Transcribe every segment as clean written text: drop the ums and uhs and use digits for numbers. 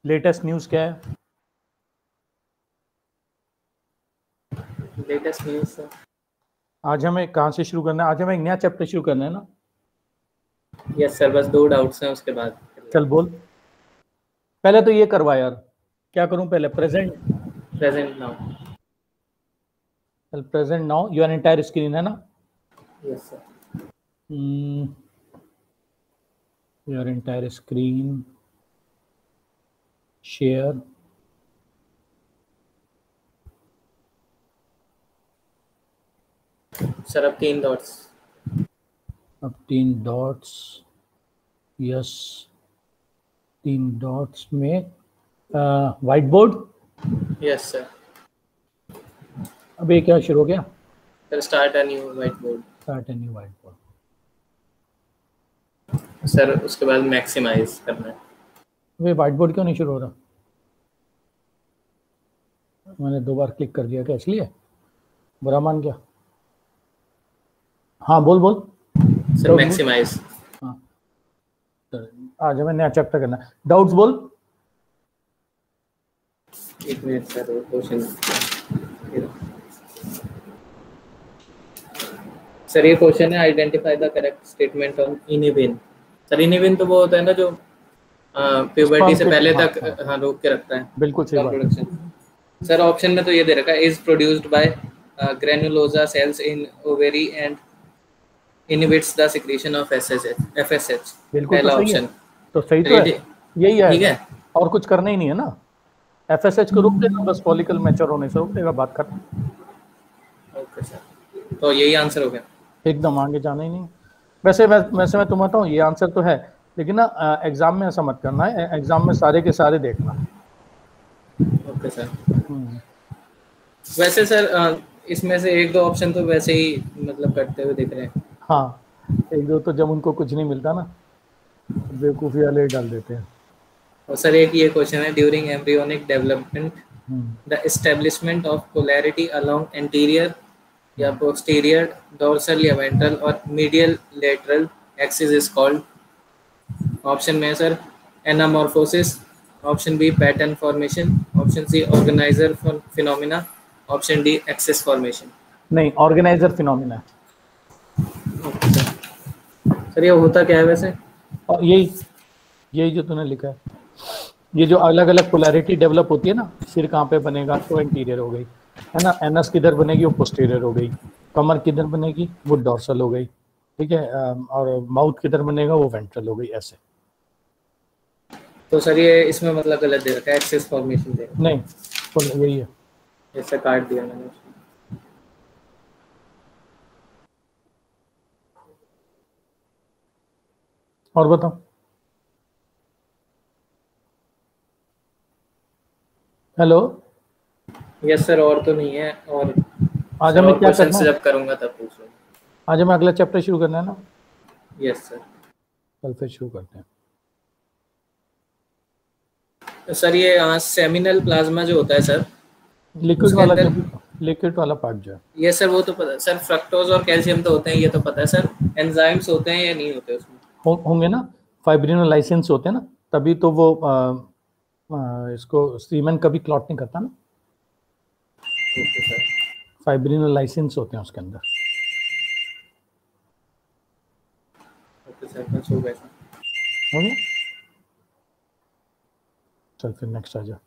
Latest news क्या है? Latest news sir, आज हमें कहाँ से शुरू करना है? आज हमें एक नया चैप्टर शुरू करना है ना? यस सर, बस 2 डाउट्स हैं उसके बाद। चल बोल, पहले तो ये करवा यार। क्या करूं पहले? Present present now. Present now your entire screen है ना? Yes sir. Your entire screen share. Sir अब 3 डॉट्स। अब 3 डॉट्स, यस 3 डॉट्स में व्हाइट बोर्ड। Yes sir. अब ये क्या शुरू हो गया? Sir start a new white board. Start any white board. Sir उसके बाद मैक्सिमाइज करना है। वे व्हाइट बोर्ड क्यों नहीं शुरू हो रहा? मैंने 2 बार क्लिक कर दिया क्या इसलिए? बुरा मान गया? हाँ बोल बोल। Sir maximise. हाँ, आज हमें नया चैप्टर करना है। डाउट्स बोल। एक मिनट सर, वो क्वेश्चन। सर ये क्वेश्चन है, identify the correct statement on इनिविन। सर इनिविन तो वो होता है ना जो प्यूबर्टी से पहले तक हाँ रोक के रखता है। बिल्कुल सही बात। प्रोडक्शन। सर ऑप्शन में तो ये दे रखा है, is produced by granulosa cells in ovary and inhibits the secretion of FSH. बिल्कुल तो पहला सही है। ऑप्शन तो सही तो है, यही ठीक है है। और कुछ करना ही नहीं है ना। एफएसएच को रोक देना, बस फॉलिकल मैच्योर होने से रोक देगा, बात खत्म। ओके सर, तो यही आंसर हो गया। एकदम, आगे जाना ही नहीं। वैसे मैं तुम्हें बताऊं, ये आंसर तो है, लेकिन ना एग्जाम में ऐसा मत करना है। एग्जाम में सारे के सारे देखना। Okay sir. वैसे सर इसमें से 1-2 ऑप्शन तो वैसे ही मतलब करते हुए दिख रहे हैं। हाँ, एक दो तो जब उनको कुछ नहीं मिलता ना, बेवकूफ़ी वाले ही डाल देते हैं। और सर एक ये क्वेश्चन है, during embryonic development the establishment of polarity along anterior या पोस्टीरियर डोर्सल या वेंट्रल और medial lateral axis is called. Option में है sir anamorphosis, option B pattern formation, option C organiser phenomena, option D axis formation. नहीं, organiser phenomena. Sir ये होता क्या है वैसे? और यही जो तूने लिखा है, ये जो अलग अलग पोलैरिटी डेवलप होती है ना, सिर कहाँ पे बनेगा तो एंटीरियर हो गई, है ना, एनस किधर बनेगी वो पोस्टीरियर हो गई, कमर किधर बनेगी वो डॉर्सल हो गई, ठीक है, और माउथ किधर बनेगा वो वेंट्रल हो गई, ऐसे। तो सर ये इसमें मतलब गलत दे रखा है, एक्सिस फॉर्मेशन दे रखा नहीं, यही है। है, ऐसा काट दिया मैंने। और बताओ। हेलो। यस सर, और तो नहीं है। और आज सर हमें और क्या क्वेश्चन करना है? जब करूंगा तब पूछूंगा। आज हमें अगला चैप्टर शुरू करना है ना? Yes sir. कल फिर शुरू करते हैं। तो सर ये सेमिनल प्लाज्मा जो होता है सर, लिक्विड उसके वाला अंदर। जो, लिक्विड वाला पार्ट जो है। ये सर वो तो पता है सर, फ्रक्टोज और कैल्शियम तो होते हैं, ये तो पता है सर। एंजाइम्स होते हैं या नहीं होते उसमें? होंगे ना, फाइब्रिनोलाइसेंस होते हैं ना, तभी तो वो इसको सीमेन कभी क्लॉट नहीं करता ना। Okay sir. फाइब्रिनोलाइसेंस होते हैं उसके अंदर। ओके सर, बस हो गया सर। हो गया, चल फिर नेक्स्ट आ जा।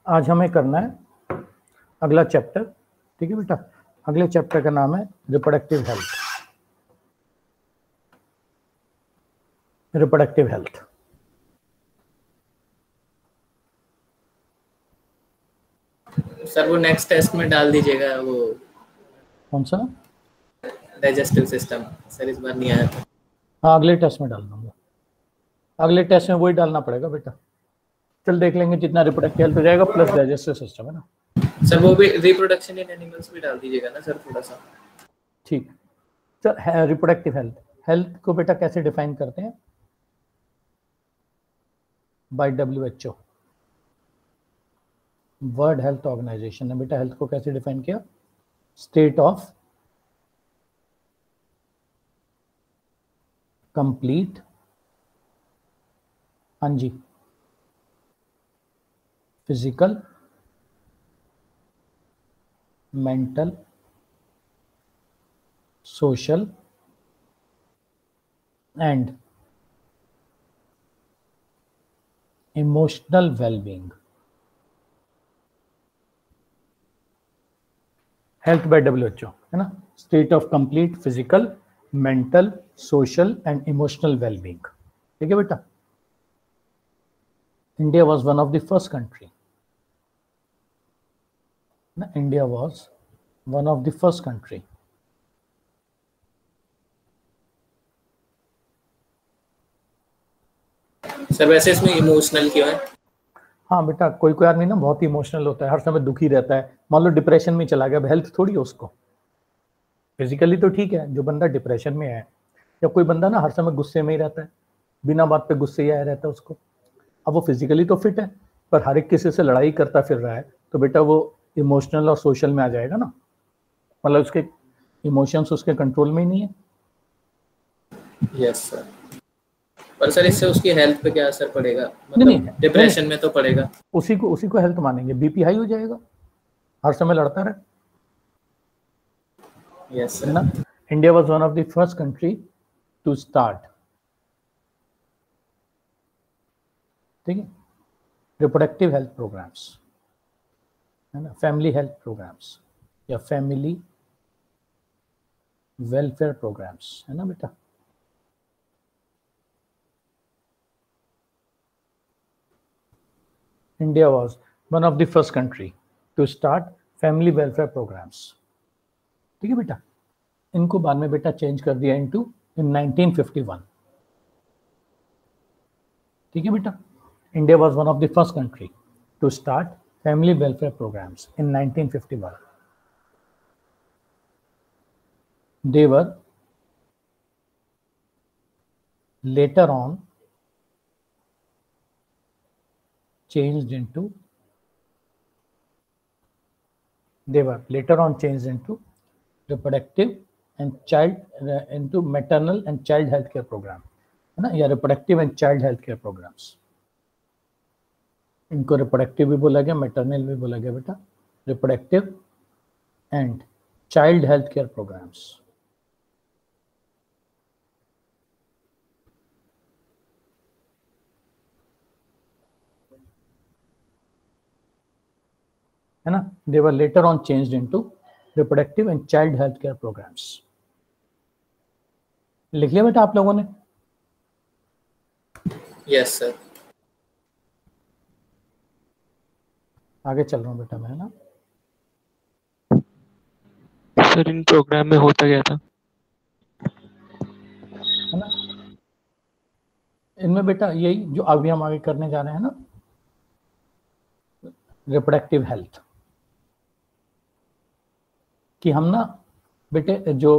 आज हमें करना है अगला चैप्टर, ठीक है बेटा। अगले चैप्टर का नाम है reproductive health. Reproductive health. Sir वो नेक्स्ट टेस्ट में डाल दीजिएगा, वो कौन सा? Digestive system. सर इस बार नहीं आया था। हाँ, अगले टेस्ट में डाल दूंगा। अगले टेस्ट में वही डालना पड़ेगा बेटा। चल देख लेंगे, जितना रिप्रोडक्टिव हेल्थ हो जाएगा प्लस डाइजेस्टिव सिस्टम, है ना। सर वो भी रिप्रोडक्शन इन एनिमल्स भी डाल दीजिएगा ना सर, थोड़ा सा। ठीक। चल, रिप्रोडक्टिव हेल्थ, हेल्थ को बेटा कैसे डिफाइन करते हैं? By WHO, world health organisation ने बेटा हेल्थ को कैसे डिफाइन किया? स्टेट ऑफ कंप्लीट, हाँ जी, physical, mental, social and emotional wellbeing. Health by WHO, है ना, state of complete physical, mental, social and emotional wellbeing. ठीक है बेटा। India was one of the first country, ना, India was one of the first country. Sir वैसे इसमें emotional क्यों है? हाँ बेटा, कोई कोई आदमी ना बहुत इमोशनल होता है, हर समय दुखी रहता है, मान लो डिप्रेशन में चला गया, हेल्थ थोड़ी है उसको। फिजिकली तो ठीक है, जो बंदा डिप्रेशन में है, या कोई बंदा ना हर समय गुस्से में ही रहता है, बिना बात पे गुस्से ही आया रहता है उसको, अब वो फिजिकली तो फिट है पर हर एक किसी से लड़ाई करता फिर रहा है, तो बेटा वो इमोशनल और सोशल में आ जाएगा ना, मतलब उसके इमोशंस उसके कंट्रोल में ही नहीं है। Yes sir. पर सर इससे उसकी हेल्थ पे क्या असर पड़ेगा? नहीं, मतलब डिप्रेशन में तो पड़ेगा। उसी को हेल्थ मानेंगे, बीपी हाई हो जाएगा, हर समय लड़ता रहे। यस है ना, sir. India was one of the first country to start, ठीक है, रिप्रोडक्टिव हेल्थ प्रोग्राम्स, है ना, फैमिली हेल्थ प्रोग्राम्स या फैमिली वेलफेयर प्रोग्राम्स, है ना बेटा। India was one of the first country to start family welfare programmes. ठीक है बेटा। इनको बाद में बेटा चेंज कर दिया इन 1951। ठीक है बेटा। India was one of the first country to start family welfare programmes in 1951। They were later on changed into reproductive and child into maternal and child health care program, है ना, या reproductive and child health care programmes. इनको reproductive भी बोला गया, maternal भी बोला गया बेटा, reproductive and child health care programmes. है ना, they were later on changed into reproductive and child health care programmes. लिख लिया बेटा आप लोगों ने? Yes sir. आगे चल रहा हूँ बेटा मैं, है ना। सर इन प्रोग्राम में होता क्या था? है ना, इनमें बेटा यही जो अभी हम आगे करने जा रहे हैं ना, रिप्रोडक्टिव हेल्थ, कि हम ना बेटे जो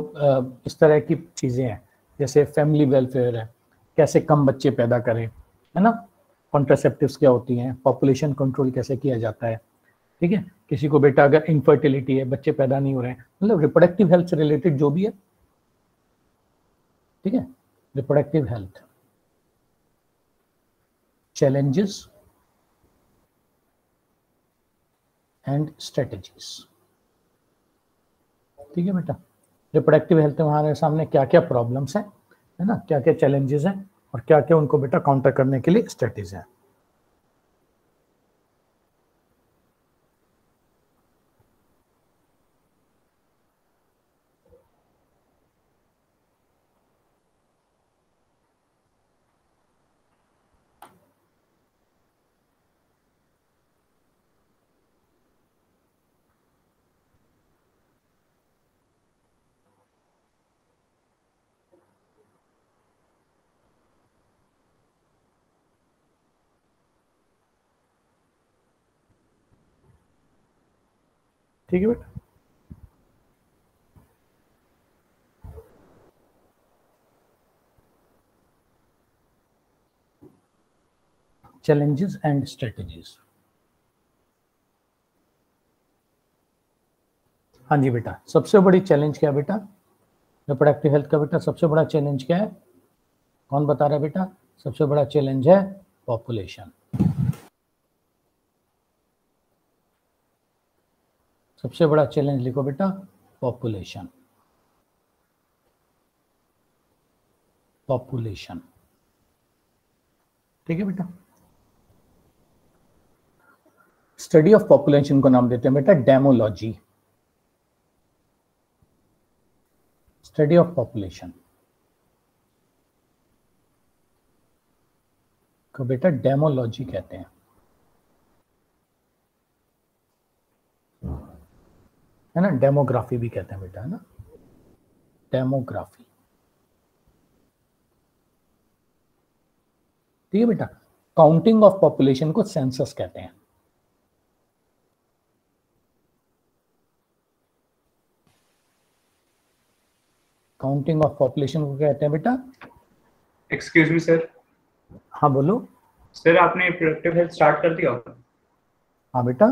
इस तरह की चीज़ें हैं, जैसे फैमिली वेलफेयर है, कैसे कम बच्चे पैदा करें, है ना, कॉन्ट्रासेप्टिव्स क्या होती हैं, पॉपुलेशन कंट्रोल कैसे किया जाता है, ठीक है, किसी को बेटा अगर इनफर्टिलिटी है, बच्चे पैदा नहीं हो रहे हैं, मतलब रिप्रोडक्टिव हेल्थ से रिलेटेड जो भी है, ठीक है, reproductive health challenges and strategies. ठीक है बेटा, रिप्रोडक्टिव हेल्थ में हमारे सामने क्या क्या प्रॉब्लम्स हैं, है ना, क्या क्या चैलेंजेस हैं और क्या क्या उनको बेटा काउंटर करने के लिए स्ट्रेटेजी हैं। ठीक है बेटा। challenges and strategies। हाँ जी बेटा, सबसे बड़ी चैलेंज क्या है बेटा? रिप्रोडक्टिव हेल्थ का बेटा सबसे बड़ा चैलेंज क्या है? कौन बता रहा है बेटा? सबसे बड़ा चैलेंज है पॉपुलेशन। सबसे बड़ा चैलेंज लिखो बेटा, पॉपुलेशन। पॉपुलेशन, ठीक है बेटा। स्टडी ऑफ पॉपुलेशन को नाम देते हैं बेटा डेमोलॉजी। स्टडी ऑफ पॉपुलेशन को बेटा डेमोलॉजी कहते हैं, है ना। डेमोग्राफी भी कहते हैं बेटा, है ना, डेमोग्राफी, ठीक है बेटा। काउंटिंग ऑफ पॉपुलेशन को सेंसस कहते हैं। काउंटिंग ऑफ पॉपुलेशन को कहते हैं बेटा। Excuse me sir. हाँ बोलो सर, आपने रिप्रोडक्टिव हेल्थ स्टार्ट कर दिया? हाँ बेटा।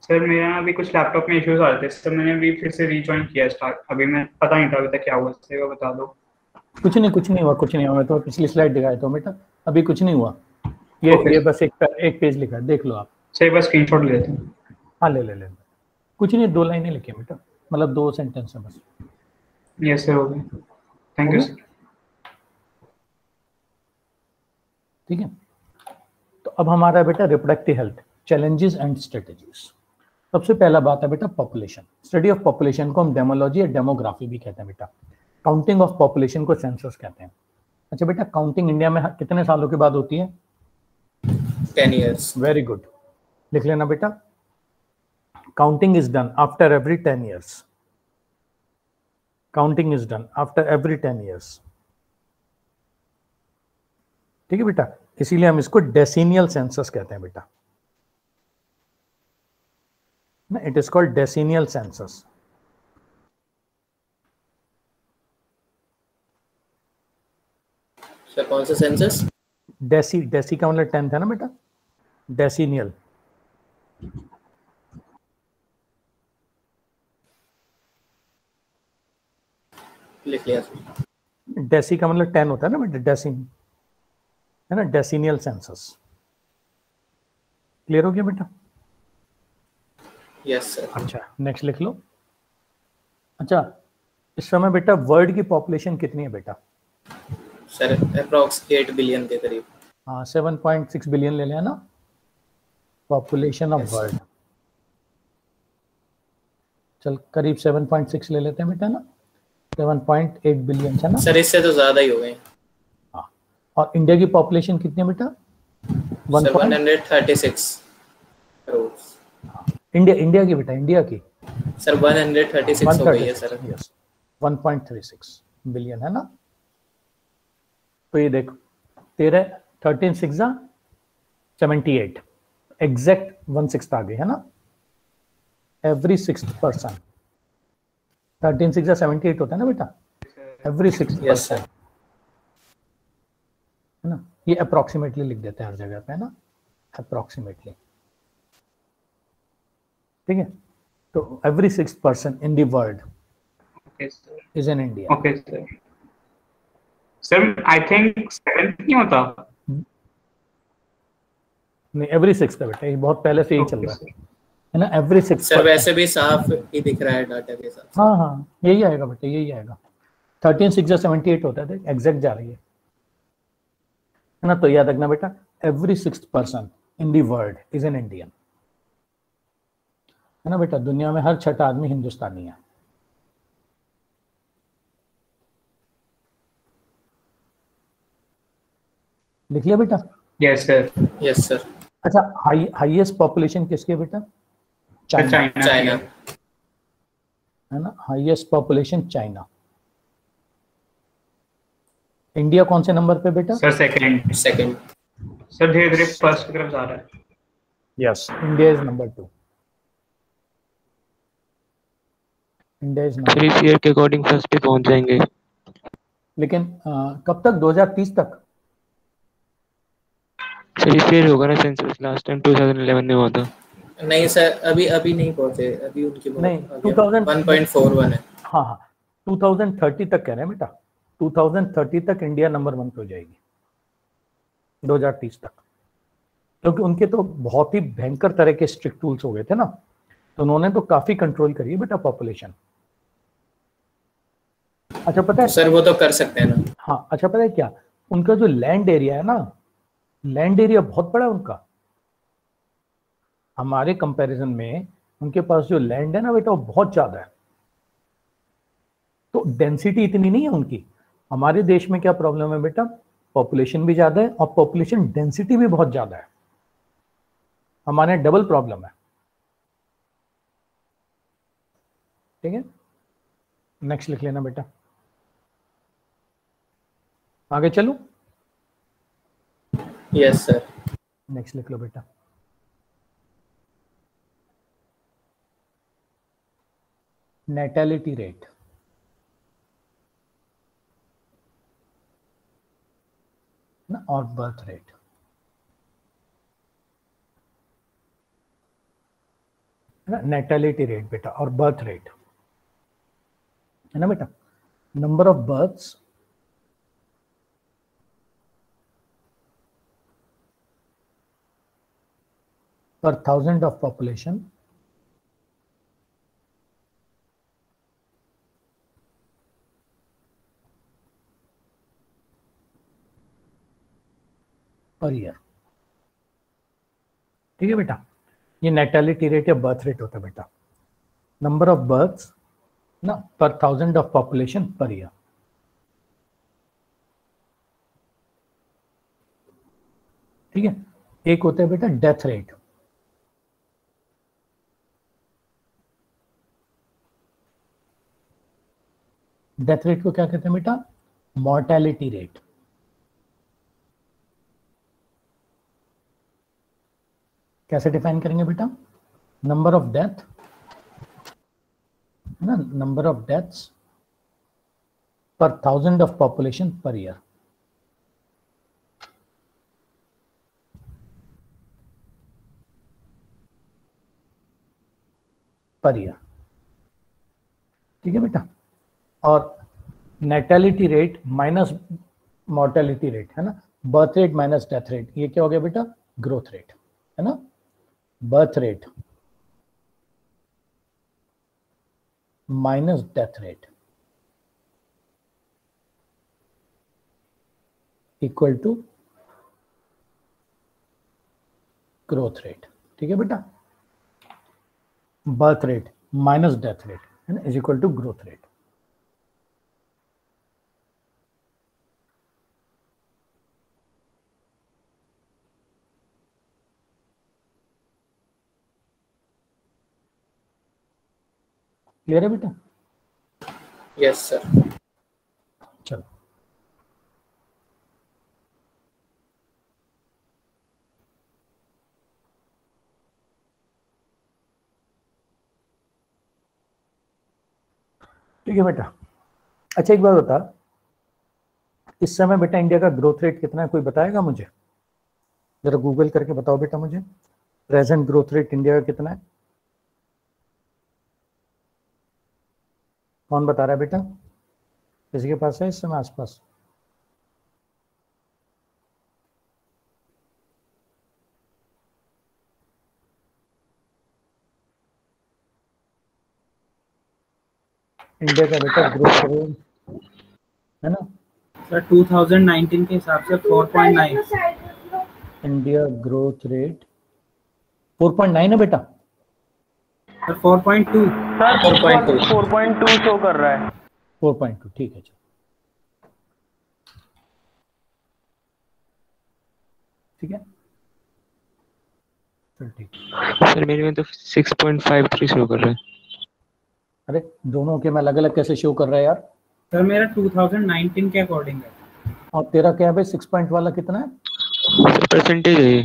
सर मेरा अभी कुछ लैपटॉप में इश्यूज आ रहे थे, सर मैंने अभी फिर से रीजॉइन किया स्टार्ट। अभी मैं पता नहीं था अभी तक क्या हुआ, सर बता दो। कुछ नहीं हुआ, कुछ नहीं हुआ। मैं तो पिछली स्लाइड दिखाया था बेटा, अभी कुछ नहीं हुआ। ये बस एक पेज लिखा है, देख लो आप। सर बस स्क्रीनशॉट ले लेते हैं। हाँ ले कुछ नहीं, 2 लाइनें लिखी बेटा, मतलब 2 सेंटेंस है बस। यस सर, हो गया। Thank you sir. ठीक है, तो अब हमारा बेटा reproductive health challenges and strategies. सबसे पहला बात है बेटा पॉपुलेशन। स्टडी ऑफ पॉपुलेशन को हम डेमोलॉजी या डेमोग्राफी भी कहते हैं बेटा। काउंटिंग ऑफ पॉपुलेशन को सेंसस कहते हैं। अच्छा बेटा, काउंटिंग इंडिया में कितने सालों के बाद होती है? 10 years। वेरी गुड, लिख लेना बेटा। Counting is done after every 10 years। Counting is done after every 10 years, ठीक है बेटा। इसीलिए हम इसको डेसिनियल सेंसस कहते हैं बेटा, ना, it is called decennial census. Sir कौन सा सेंसस? डेसी का मतलब 10 था ना बेटा, डेसिनियल। लिख लिया। डेसी का मतलब 10 होता है ना बेटा, डेसिन, है ना, डेसिनियल सेंसस। क्लियर हो गया बेटा? Yes sir. अच्छा नेक्स्ट लिख लो। अच्छा, इस समय बेटा वर्ल्ड की पॉपुलेशन कितनी है बेटा? सर अप्रॉक्स 8 बिलियन के करीब। हाँ 7.6 बिलियन ले लेना, पॉपुलेशन ऑफ वर्ल्ड। चल करीब 7.6 ले लेते हैं बेटा ना, 7.8 बिलियन है ना सर, इससे तो ज्यादा ही हो गए। हाँ, और इंडिया की पॉपुलेशन कितनी है बेटा? 136 करोड़। इंडिया की बेटा, इंडिया की सर 136 हो गई है सर। यस 1.36 बिलियन है ना। तो ये देखो, तेरे 13 6 78, एग्जैक्ट 1/6 आ गई है ना, एवरी 6th पर्सन। 13 6 78 होता है ना बेटा, एवरी 6th पर्सन, है ना। ये अप्रोक्सीमेटली लिख देते हैं हर जगह पे, है ना, अप्रोक्सीमेटली, ठीक है। तो every 6th person in the world is in India. Okay sir. Sir I think 7th नहीं होता? नहीं, एवरी 6th है बेटा, ये बहुत पहले से ही चल रहा है ना, एवरी 6th। सर वैसे भी साफ ही दिख रहा है डाटा के साथ। हाँ यही आएगा बेटा, यही आएगा। 13 6 78 होता है, एग्जैक्ट जा रही है ना। तो याद रखना बेटा, every 6th person in the world is an Indian, है ना बेटा। दुनिया में हर 6ठा आदमी हिंदुस्तानी है। लिख लिया बेटा? Yes sir. Yes sir. अच्छा, हाईएस्ट पॉपुलेशन किसकी है बेटा? चाइना। है ना, हाईएस्ट पॉपुलेशन चाइना। इंडिया कौन से नंबर पे बेटा? Sir second. सर धीरे धीरे फर्स्ट की तरफ जा रहा है। Yes, India is number 2। India is number. इस ईयर के अकॉर्डिंग फर्स्ट पे पहुंच जाएंगे। लेकिन कब तक? 2030 तक? सर इस ईयर होगा ना सेंसस, लास्ट टाइम 2011 में हुआ था। नहीं सर, अभी अभी नहीं पहुंचे, अभी उनकी नहीं 2000 1.41 है। हाँ हाँ 2030 तक कह रहे हैं बेटा, 2030 तक इंडिया नंबर 1 पे हो जाएगी, 2030 तक, क्योंकि उनके तो बहुत ही भयंकर तरह के स्ट्रिक्ट टूल्स हो गए थे ना, तो उन्होंने तो काफी कंट्रोल करी है बेटा पॉपुलेशन। अच्छा पता है सर वो तो कर सकते हैं ना। हाँ अच्छा पता है क्या, उनका जो लैंड एरिया है ना, लैंड एरिया बहुत बड़ा है उनका, हमारे कंपैरिजन में उनके पास जो लैंड है ना बेटा वो बहुत ज्यादा है, तो डेंसिटी इतनी नहीं है उनकी। हमारे देश में क्या प्रॉब्लम है बेटा, पॉपुलेशन भी ज्यादा है और पॉपुलेशन डेंसिटी भी बहुत ज्यादा है, हमारे डबल प्रॉब्लम है। ठीक है, नेक्स्ट लिख लेना बेटा, आगे चलो। Yes sir. नेक्स्ट लिख लो बेटा, नेटैलिटी रेट, ना, और बर्थ रेट। नेटैलिटी रेट बेटा और बर्थ रेट है ना बेटा, number of births per thousand of population per year. ठीक है बेटा, ये नेटैलिटी रेट या बर्थ रेट होता है बेटा, नंबर ऑफ बर्थ्स ना per thousand of population per year. ठीक है, एक होता है बेटा डेथ रेट, डेथ रेट को क्या कहते हैं बेटा, मॉर्टेलिटी रेट। कैसे डिफाइन करेंगे बेटा, नंबर ऑफ डेथ है ना, number of deaths per thousand of population per year. Per year. ठीक है बेटा, और natality rate minus mortality rate है ना, birth rate minus death rate, ये क्या हो गया बेटा, ग्रोथ रेट है ना, birth rate minus death rate equal to growth rate. ठीक है बेटा, birth rate minus death rate है ना is equal to growth rate. Clear है बेटा? Yes sir. चलो ठीक है बेटा। अच्छा एक बात बता, इस समय बेटा इंडिया का ग्रोथ रेट कितना है, कोई बताएगा मुझे? जरा गूगल करके बताओ बेटा मुझे, प्रेजेंट ग्रोथ रेट इंडिया का कितना है? कौन बता रहा है बेटा? किसी के पास है इस समय आसपास? इंडिया का बेटा ग्रोथ रेट है ना सर 2019 के हिसाब से 4.9। इंडिया ग्रोथ रेट 4.9 है बेटा। सर 4.2। सर 4.2 शो कर रहा है। 4.2 ठीक है। ठीक है चल ठीक। सर मेरे में तो 6.53 शो कर रहा है। अरे दोनों के में अलग अलग कैसे शो कर रहा है यार? सर मेरा 2019 के अकॉर्डिंग है। और तेरा क्या है भाई, 6 पॉइंट वाला कितना है? सर परसेंटेज है ये।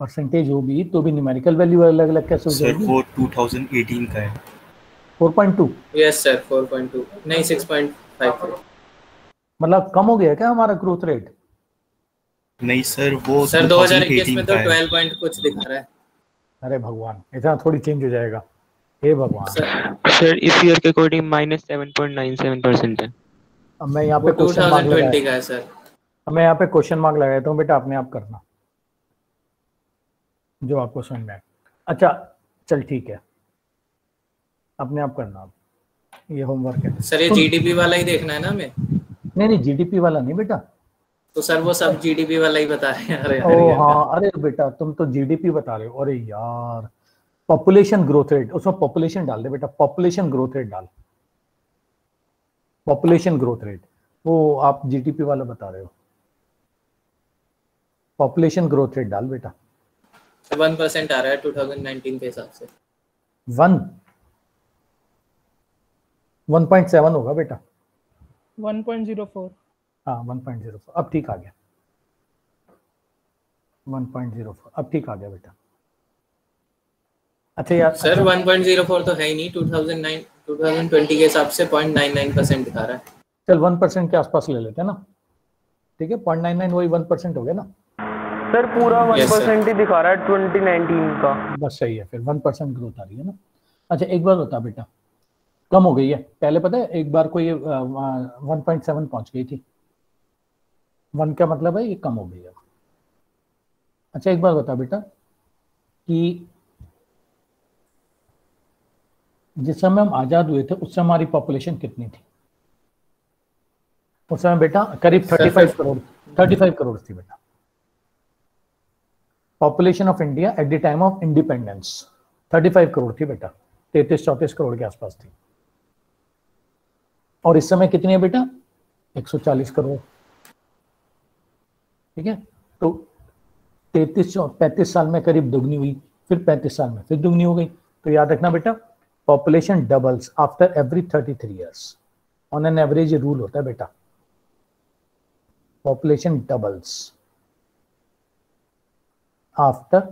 परसेंटेज होगी तो भी न्यूमेरिकल वैल्यू अलग अलग कैसे हो जाएगी? सर वो 2018 का है। 4.2 यस सर 4.2 नहीं 6.53। मतलब कम हो गया क्या हमारा ग्रोथ रेट? नहीं सर, वो सर 2021 में 2018 तो का है। 12 पॉइंट कुछ दिखा रहा है अरे भगवान, इतना थोड़ी चेंज हो जाएगा, हे भगवान। सर। सर इस ईयर के अकॉर्डिंग -7.97% है। अब मैं यहाँ वो पे क्वेश्चन मार्क 2020 लगाया, का है सर। अब मैं यहाँ पे क्वेश्चन मार्क लगा देता हूँ बेटा, अपने आप करना जो आपको समझ में आए। अच्छा चल ठीक है, अपने आप करना, आप ये होमवर्क है। सर ये सुन, जीडीपी वाला ही देखना है ना हमें? नहीं नहीं जीडीपी वाला नहीं बेटा। तो सर वो सब जीडीपी वाला ही बता रहे हैं। अरे ओ हर ईयर का। हाँ, अरे बेटा तुम तो जीडीपी बता रहे हो, अरे यार पॉपुलेशन ग्रोथ रेट, उसमें पॉपुलेशन डाल दे बेटा, पॉपुलेशन ग्रोथ रेट डाल, पॉपुलेशन ग्रोथ रेट, वो आप जीडीपी वाला बता रहे हो, पॉपुलेशन ग्रोथ रेट डाल बेटा। 1% आ रहा है 2019 के हिसाब से। 1.7 होगा बेटा। 1.04। हाँ 1.04, अब ठीक आ गया, 1.04 अब ठीक आ गया बेटा। अच्छा यार, सर अच्छा, 1.04 तो है ही नहीं, 2020 के हिसाब से 0.99% दिखा रहा है। चल 1% के आसपास ले लेते हैं ना, ठीक है, 0.99 वही 1% हो गया ना। सर पूरा Yes, sir. 1% ही दिखा रहा है 2019 का। बस सही है, फिर 1% ग्रोथ आ रही है ना। अच्छा एक बार बता बेटा, कम हो गई है, पहले पता है एक बार को ये 1.7 पहुंच गई थी, 1 का मतलब है ये कम हो गई है। अच्छा एक बार बता बेटा कि जिस समय हम आजाद हुए थे उस समय हमारी पॉपुलेशन कितनी थी? उस समय बेटा करीब 35 करोड़, 35 करोड़ थी बेटा। Population of India at the time of independence 35 crore थी बेटा, 33-34 करोड़ के आसपास थी। और इस समय कितनी है बेटा? 140 करोड़। ठीक है, तो 35 साल में करीब दुगनी हुई, फिर 35 साल में फिर दुगनी हो गई। तो याद रखना बेटा, population doubles after every 33 years, on an average ये रूल होता है बेटा, population doubles after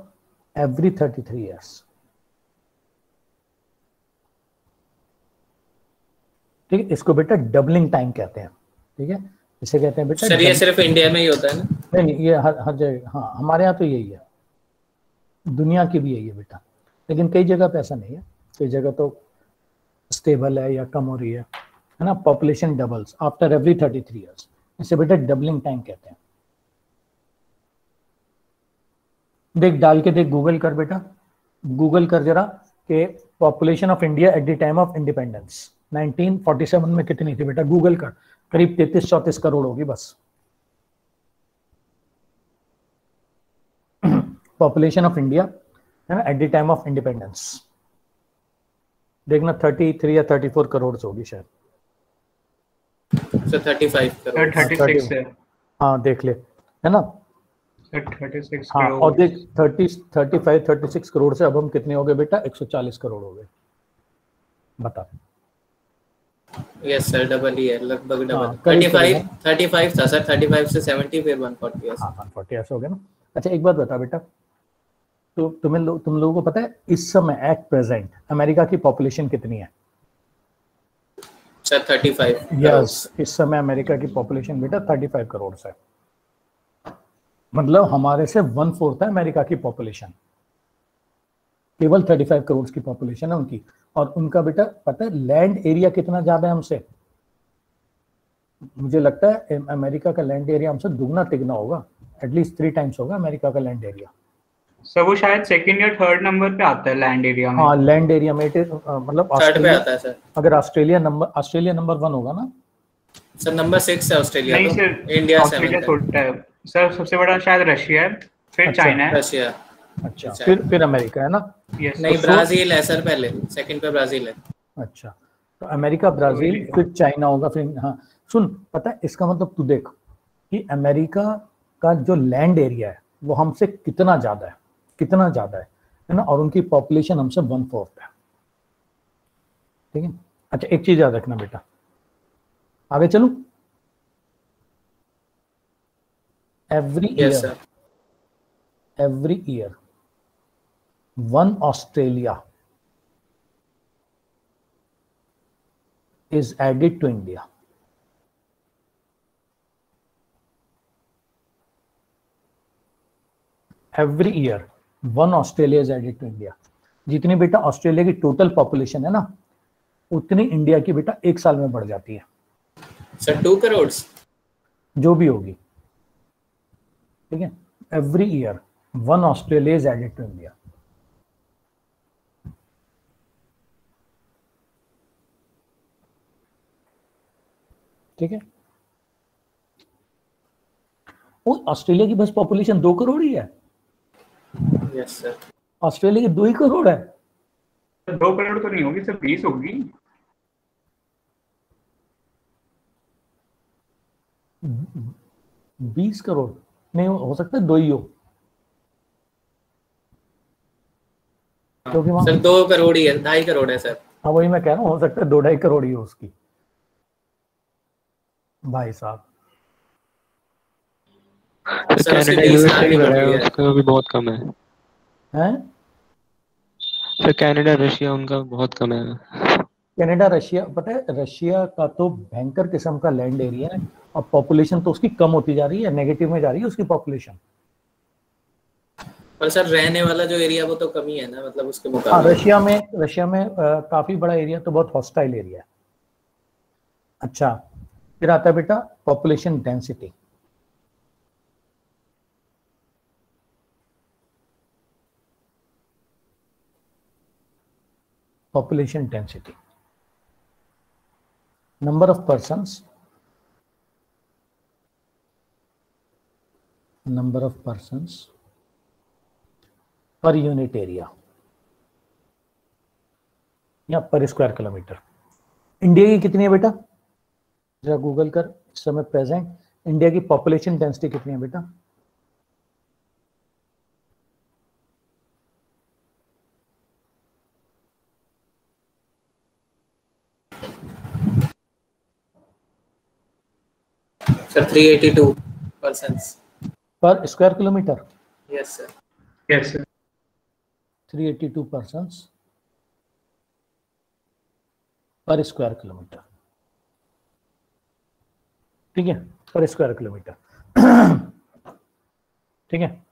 every 33 years. ठीक है, इसको बेटा डबलिंग टाइम कहते हैं। ठीक है, इसे कहते हैं बेटा सर ये सिर्फ इंडिया में ही होता है ना? नहीं नहीं, ये हर जगह, हाँ हमारे यहाँ तो यही है, दुनिया की भी यही है बेटा, लेकिन कई जगह पे ऐसा नहीं है, कई जगह तो स्टेबल है या कम हो रही है ना। Population doubles after every 33 years, इसे बेटा डबलिंग टाइम कहते हैं। देख डाल के देख, गूगल कर बेटा, गूगल कर जरा कि population of India at the time of independence 1947 में कितनी थी बेटा, गूगल कर, करीब 33-34 करोड़ होगी बस। पॉपुलेशन ऑफ इंडिया है ना at the time of independence, देखना 33 या 34 करोड़ होगी शायद। सर 35 करोड़। 36 है। हाँ देख ले, है ना। 36 हाँ करोड़। और देख 36 करोड़ से अब हम कितने हो गए बेटा? 140 करोड़ हो गए। बता। यस सर, डबल ही है, लगभग डबल। हाँ, करीब 35 था सर, 35 से 70 फिर 140। हाँ 140 ऐसा हो गया ना। अच्छा एक बात बता बेटा, तो तुम लोगों को पता है इस समय एट प्रेजेंट अमेरिका की पॉपुलेशन कितनी है? सर 35। यस, इस समय अमेरिका की पॉपुलेशन बेटा 35 करोड़ से, मतलब हमारे से 1/4 है अमेरिका की पॉपुलेशन, केवल 35 करोड़ की पॉपुलेशन है उनकी। और उनका बेटा पता है लैंड एरिया कितना ज्यादा है हमसे? मुझे लगता है अमेरिका का लैंड एरिया हमसे दुगना तिगना होगा, एटलीस्ट 3 टाइम्स होगा अमेरिका का लैंड एरिया। सर वो शायद सेकंड या थर्ड नंबर पे आता है लैंड एरिया में। हाँ लैंड एरिया में मतलब थर्ड पे आता है सर। अगर ऑस्ट्रेलिया नंबर 1 होगा ना सर, नंबर 6 है ऑस्ट्रेलिया। नहीं तो सर, इंडिया ऑस्ट्रेलिया 7 छोटा है सर, सबसे बड़ा शायद रशिया है, फिर अच्छा, चाइना है। रशिया। अच्छा फिर अमेरिका है ना। यस नहीं, ब्राजील है सर, पहले सेकंड पे ब्राजील है। अच्छा तो अमेरिका, ब्राजील, फिर चाइना होगा, फिर हाँ सुन, पता है इसका मतलब तू देख कि अमेरिका का जो लैंड एरिया है वो हमसे कितना ज्यादा है, कितना ज्यादा है ना, और उनकी पॉपुलेशन हमसे 1/4 है। ठीक है। अच्छा एक चीज याद रखना बेटा, आगे चलूं। Every year 1 Australia is added to India. Every year 1 Australia is added to India. जितनी बेटा ऑस्ट्रेलिया की टोटल पॉपुलेशन है ना, उतनी इंडिया की बेटा एक साल में बढ़ जाती है। सर 2 करोड़ जो भी होगी, ठीक है। Every year 1 Australia is added to India. ठीक है। वो ऑस्ट्रेलिया की बस पॉपुलेशन 2 करोड़ ही है। Yes sir. ऑस्ट्रेलिया की 2 ही करोड़ है। 2 करोड़ तो नहीं होगी सर, 20 होगी। 20 करोड़ नहीं हो सकता, 2 ही हो, क्योंकि सर 2 करोड़ ही है, 2.5 करोड़ है सर। हाँ वही मैं कह रहा हूँ, हो सकता है 2-2.5 करोड़ ही हो उसकी। भाई साहब सर उसके कनाडा 20 यूएस लाख भी की बढ़ा है, बढ़ी है। उसका भी बहुत कम है। हैं? सर कनाडा रशिया उनका बहुत कम है। कनाडा रशिया, पता है रशिया का तो भयंकर किस्म का लैंड एरिया है, और पॉपुलेशन तो उसकी कम होती जा रही है, नेगेटिव में जा रही है उसकी पॉपुलेशन। पर सर रहने वाला जो एरिया वो तो कम ही है ना, मतलब उसके हाँ, मुकाबले। रशिया में काफी बड़ा एरिया तो बहुत हॉस्टाइल एरिया है। अच्छा, फिर आता है बेटा population density. Population density, number of persons per unit area या पर स्क्वायर किलोमीटर। इंडिया की कितनी है बेटा, जरा गूगल कर इस समय प्रेजेंट इंडिया की पॉपुलेशन डेंसिटी कितनी है बेटा। सर 382 पर्सन्स पर square kilometre. Yes sir. Yes sir. 382 persons पर स्क्वायर किलोमीटर, ठीक है, पर स्क्वायर किलोमीटर। ठीक है।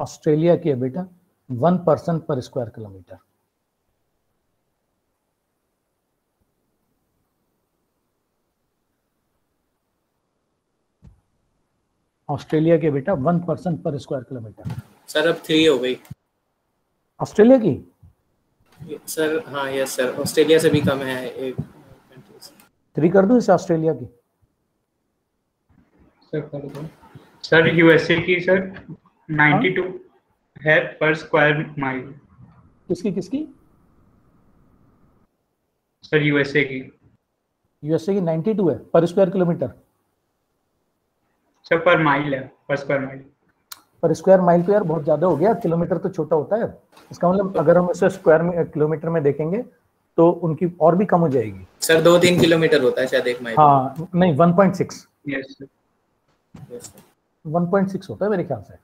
ऑस्ट्रेलिया की है बेटा 1 पर्सन पर स्क्वायर किलोमीटर। ऑस्ट्रेलिया के बेटा 1 पर्सन पर स्क्वायर किलोमीटर। सर अब 3 हो गई ऑस्ट्रेलिया की। सर। हाँ यस सर, ऑस्ट्रेलिया से भी कम है एक कंट्री से। 3 कर दूं इसे ऑस्ट्रेलिया की। सर कर दो सर। यूएसए की सर 92 है पर स्क्वायर माइल। किसकी किसकी? सर यूएसए की। यूएसए की 92 है पर square kilometre. Sir per mile है, पर स्क्वायर माइल। पर स्क्वायर माइल तो यार बहुत ज्यादा हो गया, किलोमीटर तो छोटा होता है। इसका मतलब अगर हम इसे स्क्वायर में किलोमीटर में देखेंगे तो उनकी और भी कम हो जाएगी। सर 2-3 किलोमीटर होता है शायद एक माइल। हाँ नहीं 1.6। Yes sir. Yes sir. 1.6 होता है मेरे ख्याल से।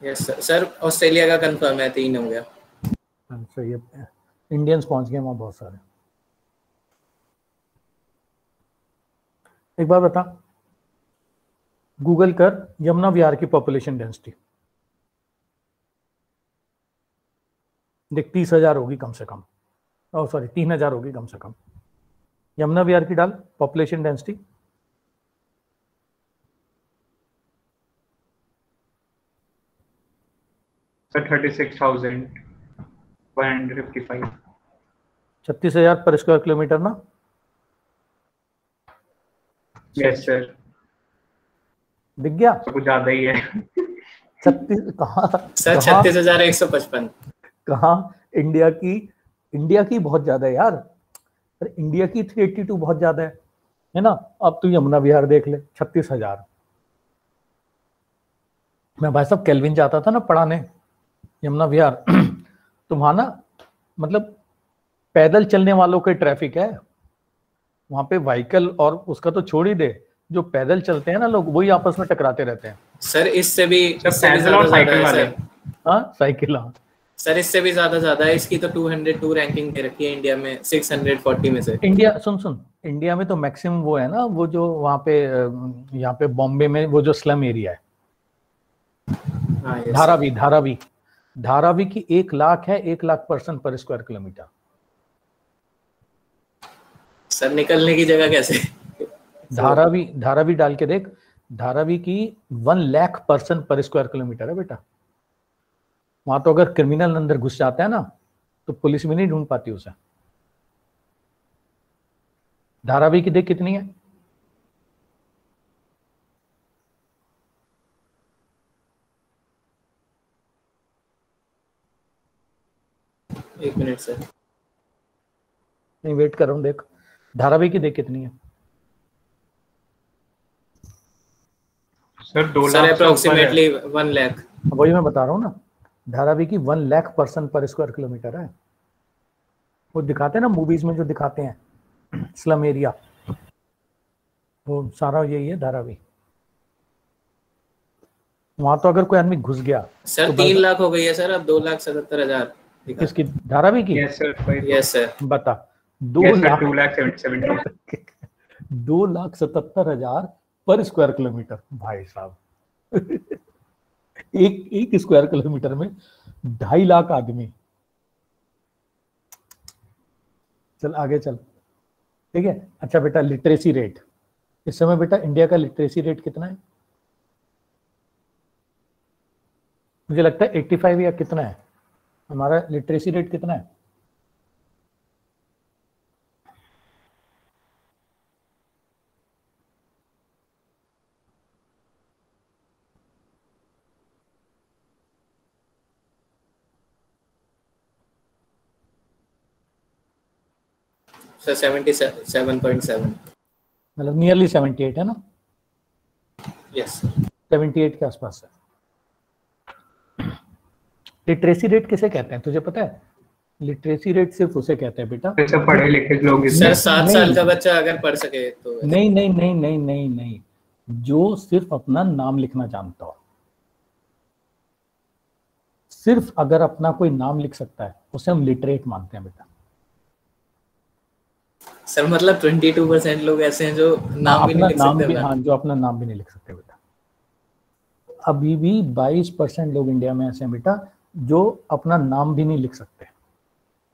Yes sir. सर ऑस्ट्रेलिया का कंफर्म है, 3 हो गया। अच्छा, ये इंडियंस पहुंच गए वहां बहुत सारे। एक बात बता, गूगल कर यमुना विहार की पॉपुलेशन डेंसिटी, देख 30,000 होगी कम से कम। ओह सॉरी 3,000 होगी कम से कम। यमुना विहार की डाल पॉपुलेशन डेंसिटी। सर 36,155। 36,000 पर स्क्वायर किलोमीटर ना। Yes sir. दिख गया? कुछ ज्यादा ही है। 36 कहाँ? सर 36,155। कहाँ? इंडिया की बहुत ज्यादा है यार। अरे इंडिया की 382 बहुत ज्यादा है ना। अब तू यमुना विहार देख ले 36,000। मैं भाई साहब केल्विन जाता था ना पढ़ाने यमुना विहार तो वहां ना मतलब पैदल चलने वालों के ट्रैफिक है वहां पे। व्हीकल और उसका तो छोड़ ही दे, जो पैदल चलते हैं ना लोग वही आपस में टकराते रहते हैं। सर इससे भी पैदल और साइकिल वाले। हाँ साइकिल। हाँ सर इससे भी ज्यादा है। इसकी तो 202 रैंकिंग दे रखी है इंडिया में 640 में से। इंडिया सुन इंडिया में तो मैक्सिमम वो है ना, वो जो वहाँ पे यहाँ पे बॉम्बे में वो जो स्लम एरिया है हाँ yes, धारावी धारावी धारावी की 1 लाख है, 1 लाख पर्सन पर स्क्वायर किलोमीटर। सर निकलने की जगह कैसे? धारावी धारावी डाल के देख, धारावी की 1 लाख पर्सन पर स्क्वायर किलोमीटर है बेटा। वहां तो अगर क्रिमिनल अंदर घुस जाता है ना तो पुलिस भी नहीं ढूंढ पाती उसे। धारावी की देख कितनी है? एक मिनट सर, नहीं वेट कर रहा हूं, देख धारावी की देख कितनी है? Sir 2 sir lakh approximately 1 lakh. वही मैं बता रहा हूँ ना, धारावी की 1 लाख पर्सन पर स्क्वायर किलोमीटर है। वो दिखाते हैं ना मूवीज में, जो दिखाते हैं स्लम एरिया, वो सारा यही है धारावी। वहां तो अगर कोई आदमी घुस गया सर तो 3 लाख हो गई है सर, अब 2,77,000 किसकी? धारावी की? Yes sir, yes sir. बता, 2 लाख 2,77,000 2,77,000 पर स्क्वायर किलोमीटर भाई साहब। एक स्क्वायर किलोमीटर में 2.5 लाख आदमी। चल आगे चल, ठीक है। अच्छा बेटा, लिटरेसी रेट इस समय बेटा इंडिया का लिटरेसी रेट कितना है? मुझे लगता है 85 या कितना है हमारा लिटरेसी रेट, कितना है? सर 77.7। मतलब नियरली 78 है ना? यस 78 के आसपास है। लिटरेसी रेट किसे कहते हैं तुझे पता है? लिटरेसी रेट सिर्फ उसे कहते हैं बेटा, जैसे पढ़े लिखे लोग सर 7 साल नहीं। का बच्चा अगर पढ़ सके तो। नहीं नहीं नहीं नहीं नहीं नहीं, जो सिर्फ अपना नाम लिखना जानता हो। सिर्फ अगर अपना कोई नाम लिख सकता है उसे हम लिटरेट मानते हैं बेटा। सर मतलब 22% लोग ऐसे हैं जो नाम भी नहीं लिख सकते। हाँ, जो अपना नाम भी नहीं लिख सकते बेटा। अभी भी 22% लोग इंडिया में ऐसे हैं बेटा जो अपना नाम भी नहीं लिख सकते।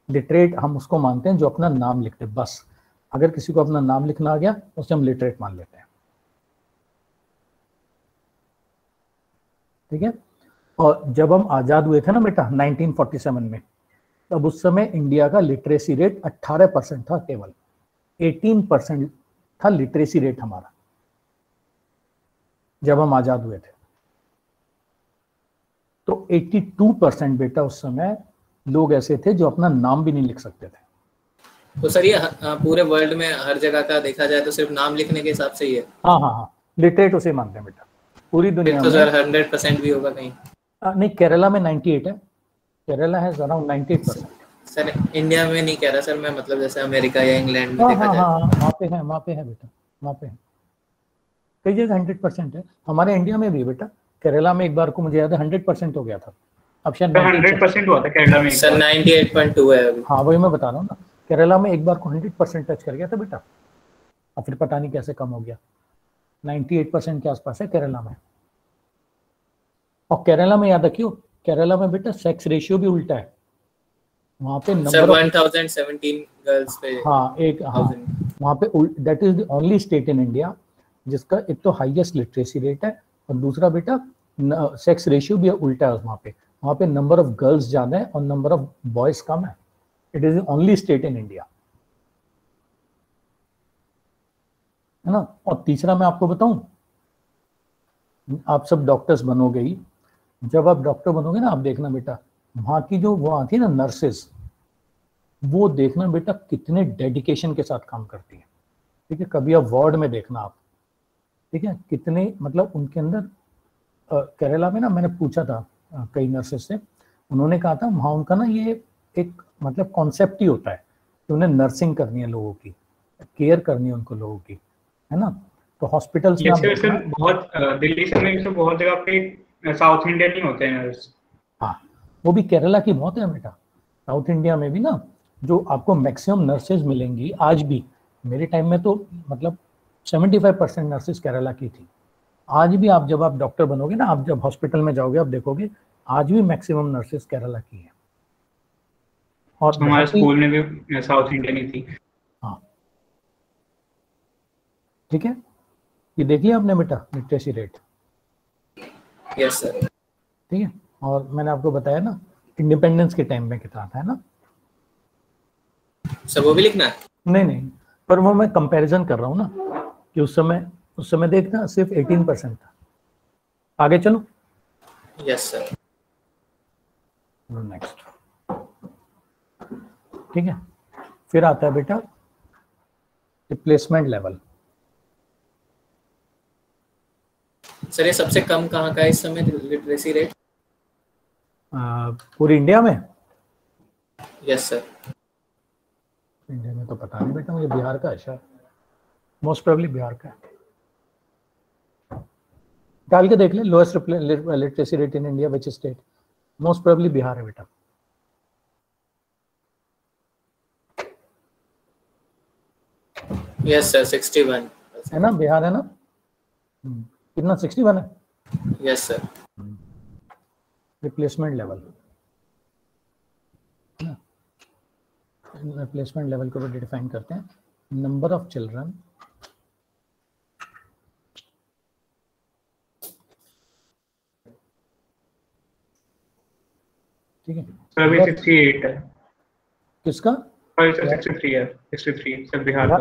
लिटरेट हम उसको मानते हैं जो अपना नाम लिखते, बस। अगर किसी को अपना नाम लिखना आ गया उसे हम लिटरेट मान लेते हैं, ठीक है। और जब हम आज़ाद हुए थे ना बेटा 1947 में, तब उस समय इंडिया का लिटरेसी रेट 18% था, केवल 18% था लिटरेसी रेट हमारा जब हम आज़ाद हुए थे। तो 82% बेटा उस समय लोग ऐसे थे जो अपना नाम भी नहीं लिख सकते थे। तो सर ये पूरे वर्ल्ड में हर जगह का देखा जाए तो सिर्फ नाम लिखने के हिसाब से ही है? हाँ हाँ हाँ, लिटरेट उसे मानते हैं बेटा पूरी दुनिया तो में। सर 100% भी होगा कहीं? नहीं, केरला में 98 है, केरला है अराउंड 98%। सर इंडिया में नहीं कह रहा सर मैं, मतलब जैसे अमेरिका या इंग्लैंड में हाँ देखा हाँ जाए। हाँ, वहाँ पे है बेटा, वहाँ पे है। कई जगह 100% है, हमारे इंडिया में भी बेटा। केरला में एक बार को मुझे याद है 100% हो गया था, अब शायद 100% हुआ था केरला में। सर 98.2 है अभी। हाँ वही मैं बता रहा हूँ ना, केरला में एक बार को 100% टच कर गया था बेटा, और फिर पता नहीं कैसे कम हो गया। 98% के आसपास है केरला में। और केरला में याद रखियो, केरला में बेटा सेक्स रेशियो भी उल्टा है। वहाँ पे सर नंबर 1017 गर्ल्स पे। हाँ वहाँ पे that is the only state in India जिसका एक तो हाईएस्ट लिटरेसी रेट है, और दूसरा बेटा सेक्स रेशियो भी उल्टा है वहाँ पे नंबर ऑफ गर्ल्स ज़्यादा है और नंबर ऑफ बॉयज कम है। It is the only state in India, है ना। और तीसरा मैं आपको बताऊं, आप सब डॉक्टर्स बनोगे ही, जब आप डॉक्टर बनोगे ना, आप देखना बेटा वहाँ की जो वो आती है ना नर्सेस, वो देखना बेटा कितने डेडिकेशन के साथ काम करती है, ठीक है। कभी आप वार्ड में देखना आप, ठीक है, कितने मतलब उनके अंदर केरला में ना, मैंने पूछा था कई नर्सेस से, उन्होंने कहा था वहाँ उनका ना ये एक मतलब कॉन्सेप्ट ही होता है कि उन्हें नर्सिंग करनी है, लोगों की केयर करनी है उनको, लोगों की, है ना। तो हॉस्पिटल्स में बहुत दिल्ली से में तो बहुत जगह पे साउथ इंडियन ही होते हैं नर्स। हाँ, वो भी केरला की बहुत है बेटा। साउथ इंडिया में भी ना जो आपको मैक्सिमम नर्सेज मिलेंगी आज भी, मेरे टाइम में तो मतलब 75% नर्सेज केरला की थी, आज भी आप जब आप डॉक्टर बनोगे ना, आप जब हॉस्पिटल में जाओगे, आप देखोगे आज भी मैक्सिमम नर्सेस केरला की हैं। और हमारे स्कूल में भी साउथ इंडियन ही थी। हाँ ठीक है, ये देख लिया आपने बेटा लिटरेसी रेट। Yes sir. ठीक है, और मैंने आपको बताया ना इंडिपेंडेंस के टाइम में कितना था, है ना। सर वो भी लिखना है? नहीं नहीं, पर वो मैं कंपैरिजन कर रहा हूँ ना कि उस समय देखना सिर्फ 18% था। आगे चलो। Yes sir. नेक्स्ट। ठीक है, फिर आता है बेटा रिप्लेसमेंट लेवल। सर ये सबसे कम कहाँ का है इस समय लिटरेसी रेट? पूरी इंडिया में? Yes sir. इंडिया में तो पता नहीं बेटा, मुझे बिहार का है शायद, मोस्ट प्रोबेबली बिहार का है। डाल के देख ले, lowest literacy rate in India which state? Most probably Bihar है बेटा। यस सर 61 है ना, बिहार है ना। कितना? 61 है। Yes sir. Replacement level, replacement level को भी डिफाइन करते हैं, नंबर ऑफ चिल्ड्रन ठीक है। सर अभी 68 है। किसका? सर 63 है, 63 सर बिहार का।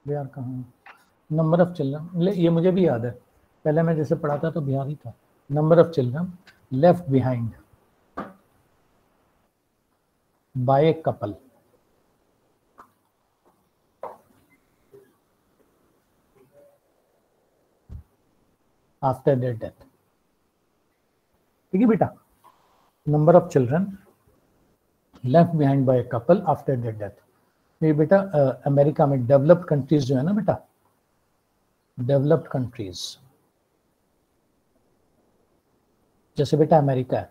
बिहार का, हाँ। नंबर ऑफ चिल्ड्रन, ये मुझे भी याद है, पहले मैं जैसे पढ़ा था तो बिहार ही था। Number of children left behind by a couple after their death. ठीक है बेटा, number of children left behind by a couple after their death. ये बेटा अमेरिका में डेवलप्ड कंट्रीज जो है ना बेटा, डेवलप्ड कंट्रीज जैसे बेटा अमेरिका है,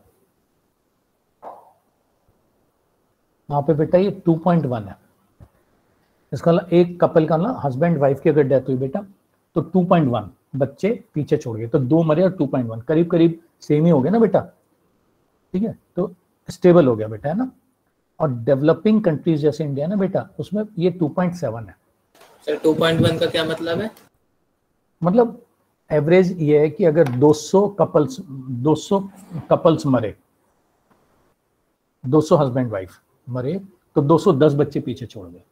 वहां पे बेटा ये 2.1 है। इसका एक कपल का ना, हस्बैंड वाइफ की अगर डेथ हुई बेटा तो 2.1 बच्चे पीछे छोड़ गए, तो 2 मरे और 2.1 करीब करीब सेम ही हो गया ना बेटा। ठीक है, तो स्टेबल हो गया बेटा, है ना। और डेवलपिंग कंट्रीज जैसे इंडिया ना बेटा, उसमें ये 2.7 है। सर 2.1 का क्या मतलब है? मतलब एवरेज ये है कि अगर 200 कपल्स मरे, 200 हस्बैंड वाइफ मरे, तो 210 बच्चे पीछे छोड़ गए,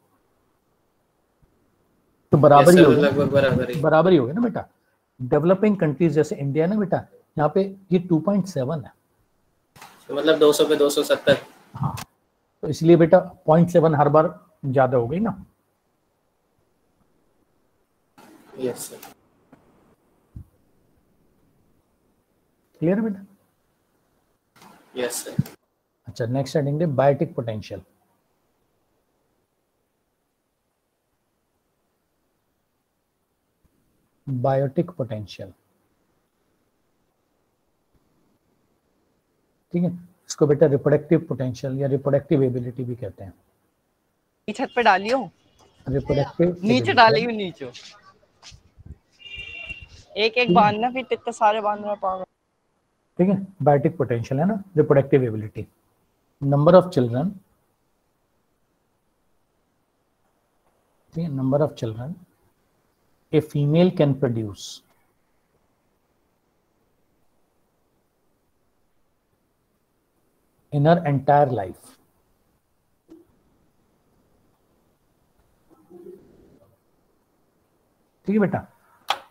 तो बराबर ही हो गया, लगभग बराबर ही हो गया ना बेटा। डेवलपिंग कंट्रीज जैसे इंडिया ना बेटा, यहाँ पे ये 2.7 है, तो मतलब 200 पे 270। हाँ, तो इसलिए बेटा 0.7 हर बार ज्यादा हो गई ना। Yes sir. क्लियर है बेटा? Yes sir. अच्छा, नेक्स्ट हेडिंग दे बायोटिक पोटेंशियल। बायोटिक पोटेंशियल, ठीक है, इसको बेटा रिप्रोडक्टिव पोटेंशियल या रिप्रोडक्टिव एबिलिटी भी कहते हैं। छत पे डालियो, रिप्रोडक्टिव नीचे डालियो, नीचे एक एक बांधना, फिर इतने सारे बांधना पाओगे। ठीक है, बायोटिक पोटेंशियल है ना, reproductive ability, number of children, ठीक है, number of children a female can produce in her entire life. ठीक है बेटा,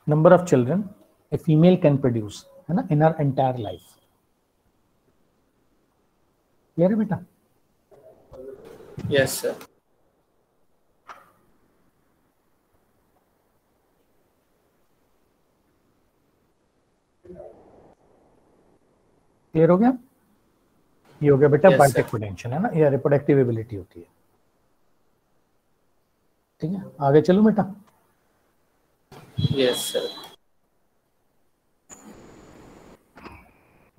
number of children a female can produce, है ना, इन हर एंटायर लाइफ। क्लियर है बेटा? Yes sir. क्लियर हो गया? ये हो गया बेटा Yes, बायोटिक sir. पोटेंशियल, है ना, या रिप्रोडक्टिव एबिलिटी होती है। ठीक है, आगे चलो बेटा। Yes sir.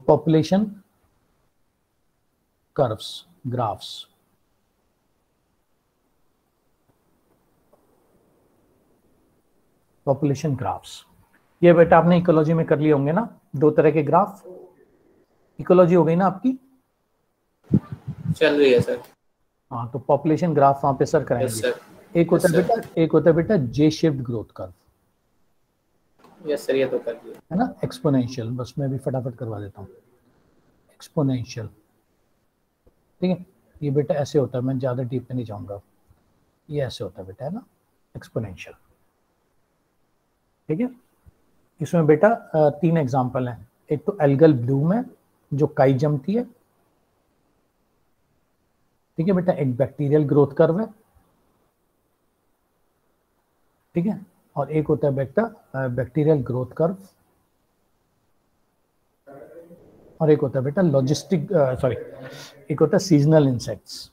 Population curves, graphs, population graphs. ये बेटा आपने इकोलॉजी में कर लिए होंगे ना, दो तरह के ग्राफ। इकोलॉजी हो गई ना आपकी, चल रही है सर। हाँ, तो पॉपुलेशन ग्राफ वहां पे सर यस कराएंगे। सर। एक होता है Yes, बेटा, एक होता है बेटा जे shaped growth curve, yes sir, ये तो कर दिया। है ना, एक्सपोनेंशियल। बस मैं भी फटाफट करवा देता हूँ, एक्सपोनेंशियल। ठीक है, ये बेटा ऐसे होता है, मैं ज़्यादा डीप में नहीं जाऊँगा, ये ऐसे होता है बेटा, है ना, एक्सपोनेंशियल। ठीक है, इसमें बेटा 3 एग्जाम्पल हैं। एक तो एल्गल ब्लूम है जो काई जमती है, ठीक है बेटा, एक बैक्टीरियल ग्रोथ कर्व है, ठीक है, और एक होता है बेटा बैक्टीरियल ग्रोथ कर्व, और एक होता है बेटा लॉजिस्टिक सॉरी एक होता है सीजनल इंसेक्ट्स।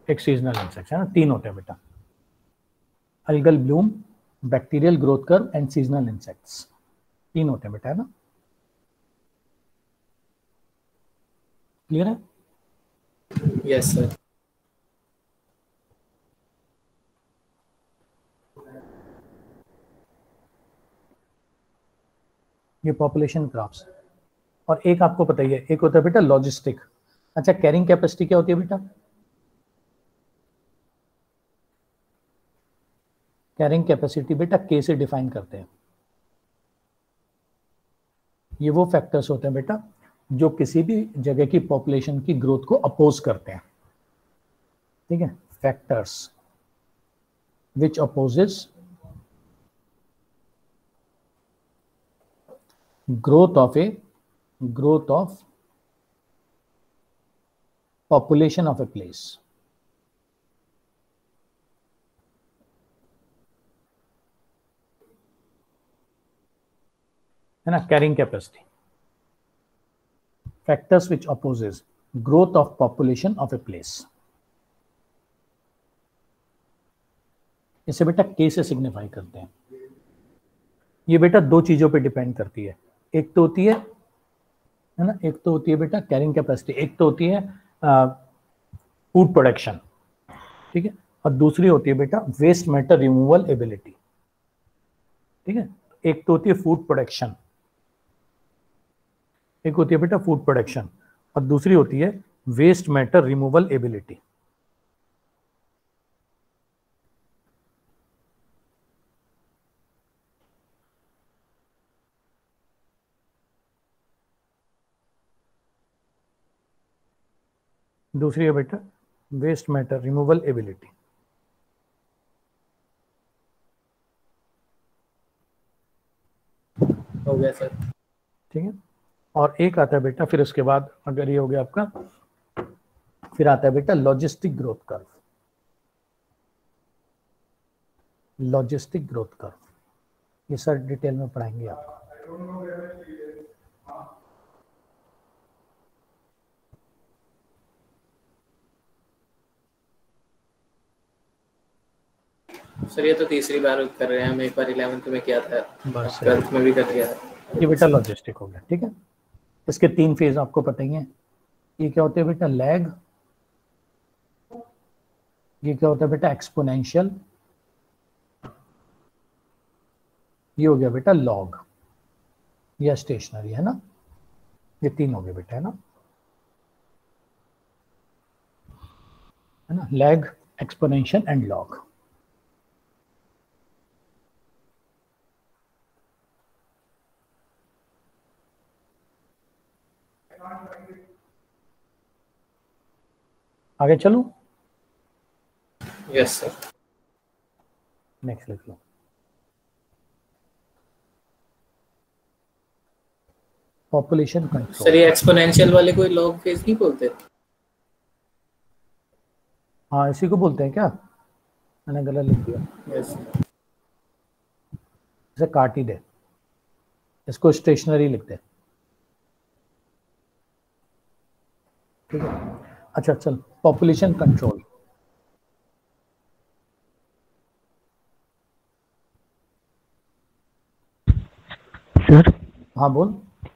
एक सीजनल इंसेक्ट्स, है ना, 3 होते हैं बेटा, algal Bloom, bacterial growth curve and seasonal insects, 3 होते हैं बेटा, है ना। क्लियर है? Yes sir. ये पॉपुलेशन ग्राफ्स। और एक आपको पता ही है, एक होता है बेटा लॉजिस्टिक। अच्छा, कैरिंग कैपेसिटी क्या होती है बेटा? कैरिंग कैपेसिटी बेटा के से डिफाइन करते हैं। ये वो फैक्टर्स होते हैं बेटा जो किसी भी जगह की पॉपुलेशन की ग्रोथ को अपोज करते हैं। ठीक है, factors which opposes growth of population of a place, है ना, carrying capacity, factors which opposes growth of population of a place. इसे बेटा के से सिग्निफाई करते हैं। ये बेटा 2 चीजों पे डिपेंड करती है, एक तो होती है ना, एक तो होती है बेटा कैरिंग कैपेसिटी, एक तो होती है फूड प्रोडक्शन, ठीक है, और दूसरी होती है बेटा वेस्ट मैटर रिमूवल एबिलिटी। ठीक है, एक तो होती है फूड प्रोडक्शन, एक होती है बेटा फूड प्रोडक्शन, और दूसरी होती है वेस्ट मैटर रिमूवल एबिलिटी। दूसरी है बेटा वेस्ट मैटर रिमूवल एबिलिटी। हो गया सर। ठीक है, और एक आता है बेटा, फिर उसके बाद अगर ये हो गया आपका, फिर आता है बेटा logistic growth curve. Logistic growth curve ये सर डिटेल में पढ़ाएंगे आपको। सर ये तो तीसरी बार कर रहे हैं हम, एक बार 11th में किया था, बस 12th में भी कर दिया था। ये बेटा लॉजिस्टिक हो गया। ठीक है, इसके 3 फेज आपको पता ही है। ये क्या होते हैं बेटा? लैग। ये क्या होता है बेटा? एक्सपोनेंशियल। ये हो गया बेटा लॉग या स्टेशनरी, है ना। ये 3 हो गए बेटा, है ना, है ना, लैग, एक्सपोनेंशियल एंड लॉग। आगे चलूं? Yes sir. नेक्स्ट लिख लो। Population control. सर ये एक्सपोनेंशियल वाले कोई लॉग फेज नहीं बोलते? हाँ, इसी को बोलते हैं क्या? मैंने गलत लिख दिया। यस। इसे काट ही दे, इसको स्टेशनरी लिख दे। ठीक है, अच्छा चल, पॉपुलेशन कंट्रोल। सर। हाँ बोल।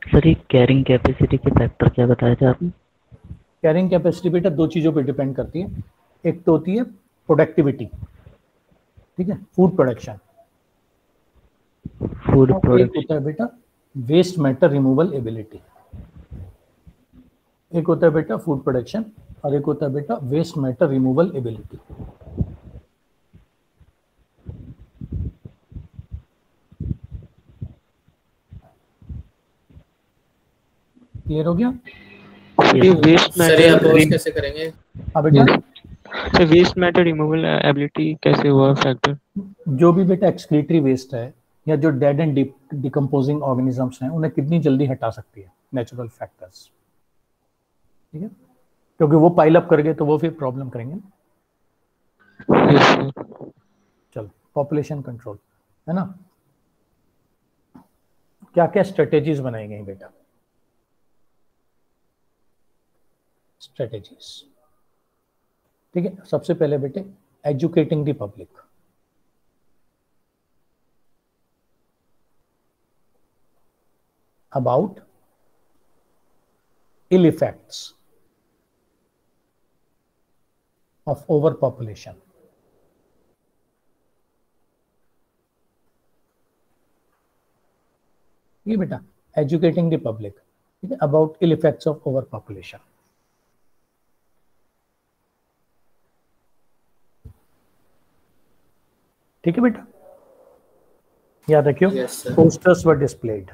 सर ये कैरिंग कैपेसिटी के फैक्टर क्या बताया था आपने? कैरिंग कैपेसिटी बेटा 2 चीज़ों पे डिपेंड करती है। एक तो होती है प्रोडक्टिविटी, ठीक है, फूड प्रोडक्शन। फूड एक प्रोडक्ट, होता है बेटा वेस्ट मैटर रिमूवल एबिलिटी, एक होता है बेटा फूड प्रोडक्शन और एक होता है बेटा waste matter removal ability. Clear हो गया? ये वेस्ट सर ये अपोज मैटर, कैसे करेंगे? हाँ बेटा, sir waste matter removal ability कैसे हुआ फैक्टर? जो भी बेटा एक्सक्रीटरी वेस्ट है या जो डेड एंड डिकम्पोजिंग ऑर्गेनिजम्स हैं उन्हें कितनी जल्दी हटा सकती है, नेचुरल फैक्टर्स, ठीक है, क्योंकि वो पाइल अप कर गए तो वो फिर प्रॉब्लम करेंगे। Yes sir. चलो पॉपुलेशन कंट्रोल है ना, क्या क्या स्ट्रेटेजीज बनाई गई बेटा, स्ट्रेटेजीज, ठीक है। सबसे पहले बेटे educating the public, about ill effects of overpopulation, ये बेटा एजुकेटिंग द पब्लिक, ठीक है, अबाउट इल इफेक्ट्स ऑफ ओवरपॉपुलेशन। ठीक है बेटा, याद रखियो। Yes, sir. पोस्टर्स वर डिस्प्लेड,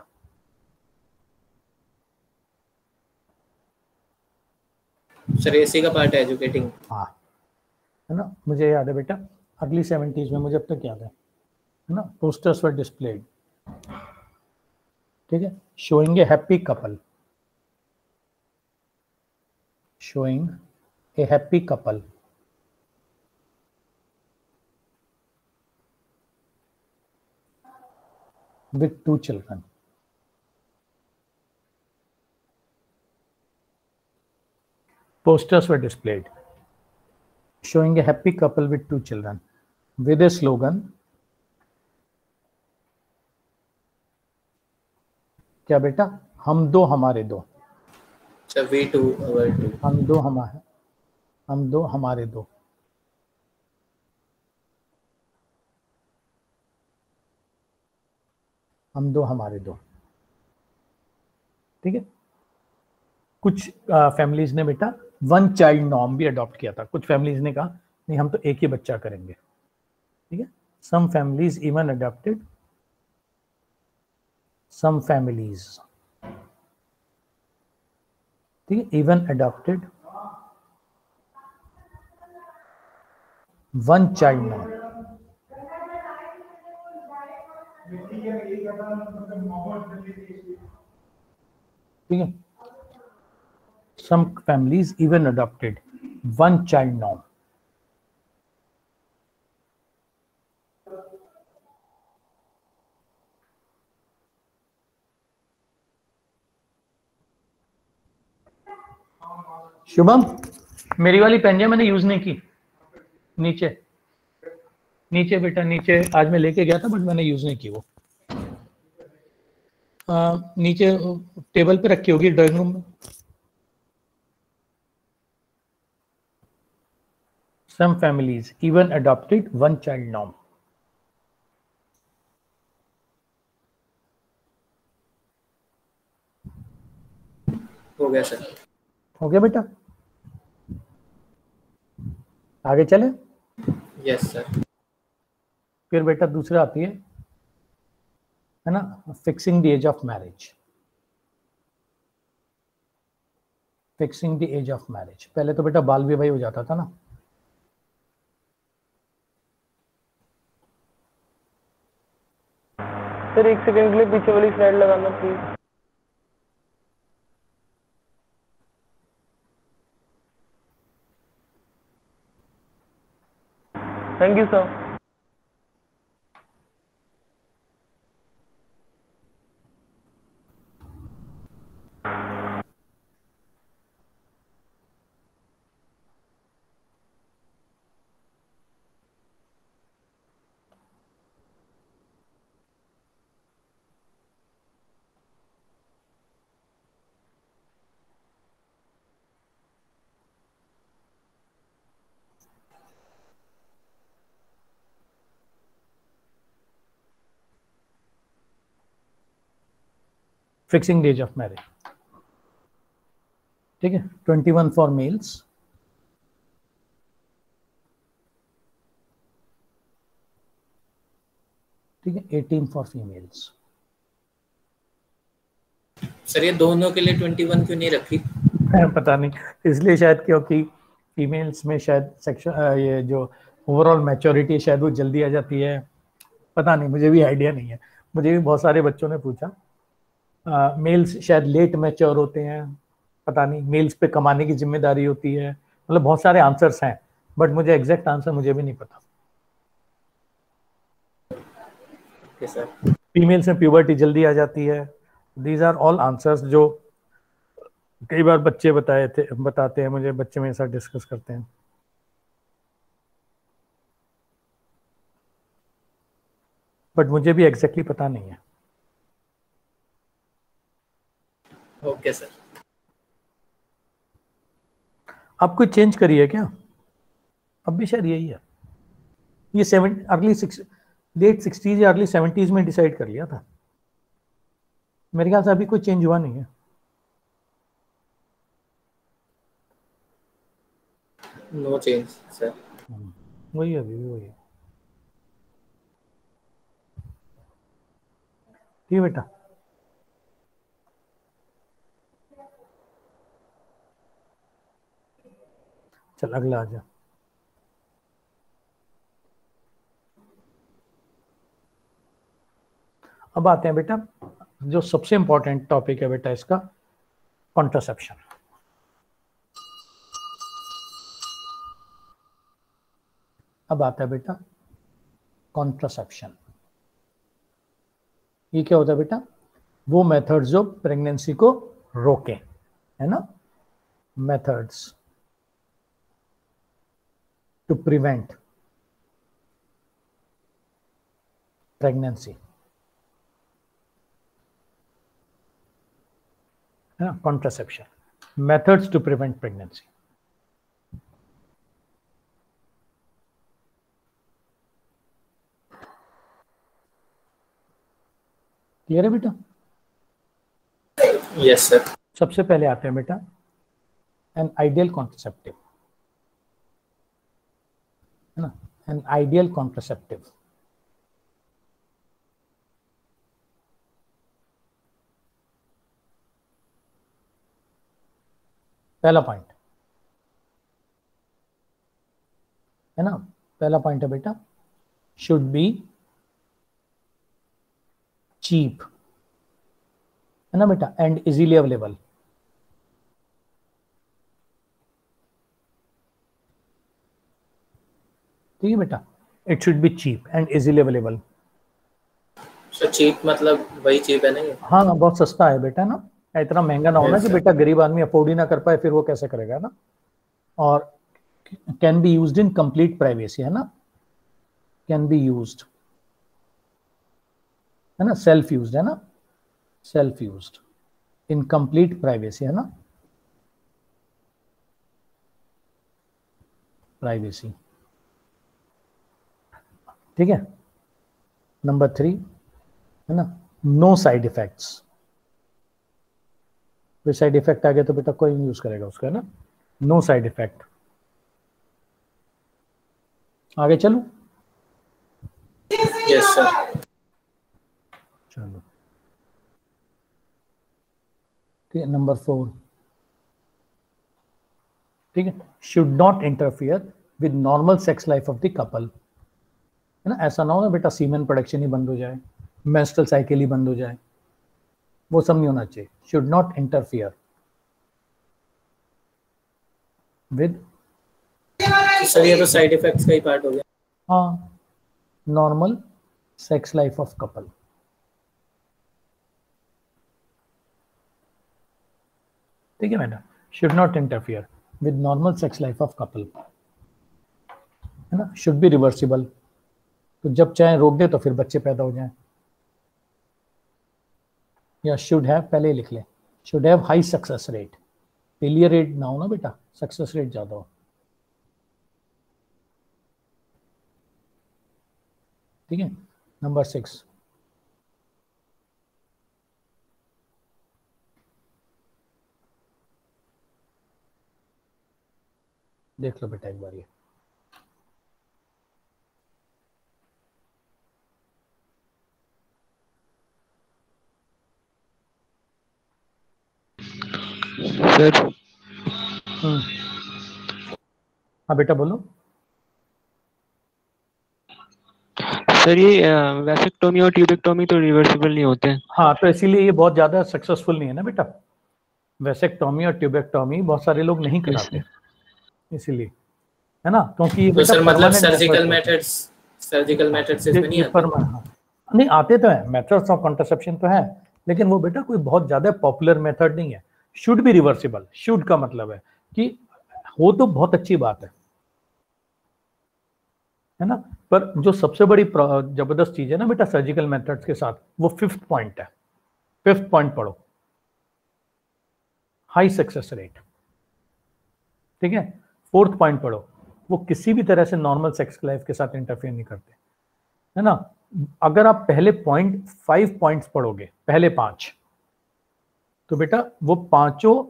सर एसी का पार्ट है एजुकेटिंग। हाँ है ना, मुझे याद है बेटा अर्ली 70s में, मुझे अब तक याद है ना, पोस्टर्स वर डिस्प्लेड, ठीक है, showing A happy couple, showing A happy couple with 2 children, posters were displayed showing a happy couple with 2 children with a slogan, क्या बेटा, हम दो हमारे दो, sir we two our two, हम दो हमारे, हम दो हमारे दो, हम दो हमारे दो, ठीक है। कुछ फैमिलीज ने बेटा 1 चाइल्ड नॉर्म भी अडॉप्ट किया था, कुछ फैमिलीज ने कहा नहीं हम तो एक ही बच्चा करेंगे, ठीक है। Some families even adopted, some families, ठीक है, इवन अडॉप्टेड 1 चाइल्ड नॉर्म, ठीक है। Some families even adopted 1 child norm. Shubham, मेरी वाली पेन है मैंने यूज नहीं की, नीचे नीचे बेटा नीचे, आज मैं लेके गया था बट मैंने यूज नहीं की वो, नीचे टेबल पे रखी होगी ड्राइंग रूम में। Some families even adopted 1 child norm. हो गया सर। हो गया बेटा, आगे चले। Yes sir. फिर बेटा दूसरा आती है ना, fixing the age of marriage, fixing the age of marriage. पहले तो बेटा बाल विवाह हो जाता था ना, सर एक सेकंड के लिए पीछे वाली स्लाइड लगाना please. Thank you sir. Fixing age of marriage, ठीक है, 21 फॉर मेल्स, ठीक है, 18 फॉर फीमेल्स। सर ये दोनों के लिए 21 क्यों नहीं रखी? पता नहीं, इसलिए शायद क्योंकि फीमेल्स में शायद सेक्शन ये जो ओवरऑल मैच्योरिटी शायद वो जल्दी आ जाती है, पता नहीं, मुझे भी आइडिया नहीं है। मुझे भी बहुत सारे बच्चों ने पूछा, मेल्स शायद लेट मैच्योर होते हैं, पता नहीं, मेल्स पे कमाने की जिम्मेदारी होती है, मतलब बहुत सारे आंसर्स हैं, बट मुझे एग्जैक्ट आंसर मुझे भी नहीं पता। Okay sir. फीमेल्स में प्यूबर्टी जल्दी आ जाती है। दीज आर ऑल आंसर्स जो कई बार बच्चे बताते हैं मुझे, बच्चे मेरे साथ डिस्कस करते हैं। बट मुझे भी एग्जैक्टली पता नहीं है। Okay sir. आप कोई चेंज करिए क्या? अब भी शायद यही है, ये लेट 60s या अर्ली 70s में डिसाइड कर लिया था मेरे ख्याल से, अभी कोई चेंज हुआ नहीं है। No change sir. वही है, अभी भी वही है। ठीक है बेटा, चल अगला आ जा। अब आते हैं बेटा जो सबसे इंपॉर्टेंट टॉपिक है बेटा इसका, कॉन्ट्रासेप्शन। अब आता है बेटा कॉन्ट्रासेप्शन। ये क्या होता है बेटा? वो मेथड्स जो प्रेगनेंसी को रोके, है ना, मेथड्स टू प्रिवेंट प्रेगनेंसी, है ना, contraception, methods to prevent pregnancy. Clear है बेटा? Yes sir. सबसे पहले आते हैं बेटा एन आइडियल कॉन्ट्रासेप्टिव, है ना, एन आइडियल कॉन्ट्रासेप्टिव। पहला पॉइंट है ना, पहला पॉइंट है बेटा, शुड बी चीप, है ना बेटा, एंड इजीली अवेलेबल। ठीक है बेटा, it should be cheap and easily available. Sir cheap मतलब वही चीप है नहीं? हाँ, बहुत सस्ता है बेटा ना, इतना महंगा ना होना कि बेटा गरीब आदमी अफोर्ड ही ना कर पाए, फिर वो कैसे करेगा ना। और can be used in complete privacy, है ना, कैन बी यूज्ड, है ना, सेल्फ यूज्ड, है ना, self used in complete privacy, है ना, प्राइवेसी। ठीक है, नंबर 3 है ना, नो साइड इफेक्ट्स। कोई साइड इफेक्ट आ गया तो बेटा कोई नहीं यूज करेगा उसका, है ना, नो साइड इफेक्ट। आगे चलूं? Yes sir. चलो ठीक है, नंबर 4, ठीक है, should not interfere with normal sex life of the couple, है ना, ऐसा ना हो ना बेटा सीमेन प्रोडक्शन ही बंद हो जाए, मेंस्ट्रुअल साइकिल ही बंद हो जाए, वो सब नहीं होना चाहिए। Should not interfere with, sir ये तो साइड इफेक्ट्स का ही पार्ट हो गया। हाँ, normal sex life of couple. ठीक है बेटा, should not interfere with normal sex life of couple, है ना, शुड बी रिवर्सिबल, तो जब चाहे रोक दे तो फिर बच्चे पैदा हो जाएं। या शुड हैव पहले ही लिख ले, should have high success rate, failure rate ना हो ना बेटा, सक्सेस रेट ज्यादा हो। ठीक है, नंबर 6, देख लो बेटा एक बार ये। सर हाँ बेटा बोलो। सर ये वैसेक्टोमी और ट्यूबेक्टोमी तो रिवर्सिबल नहीं होते हैं। हाँ तो इसीलिए ये बहुत ज़्यादा सक्सेसफुल नहीं है ना बेटा। वैसेक्टोमी और ट्यूबेक्टोमी बहुत सारे लोग नहीं कराते, इसीलिए, है ना, क्योंकि ये तो बेटा सर मतलब permanent सर्जिकल मेथड्स इसमें नहीं ये आते? नहीं आते तो हैं, मेथड्स ऑफ कॉन्ट्रासेप्शन तो है, लेकिन वो बेटा कोई बहुत ज्यादा पॉपुलर मेथड नहीं है। शुड बी रिवर्सिबल, शुड का मतलब है कि हो तो बहुत अच्छी बात है ना, पर जो सबसे बड़ी जबरदस्त चीज है ना बेटा सर्जिकल मेथड्स के साथ, वो 5th पॉइंट है। 5th पॉइंट पढ़ो, हाई सक्सेस रेट, ठीक है। 4th पॉइंट पढ़ो, वो किसी भी तरह से नॉर्मल सेक्स लाइफ के साथ इंटरफेयर नहीं करते, है ना। अगर आप पहले 5 पॉइंट्स पढ़ोगे, पहले 5, तो बेटा वो पांचों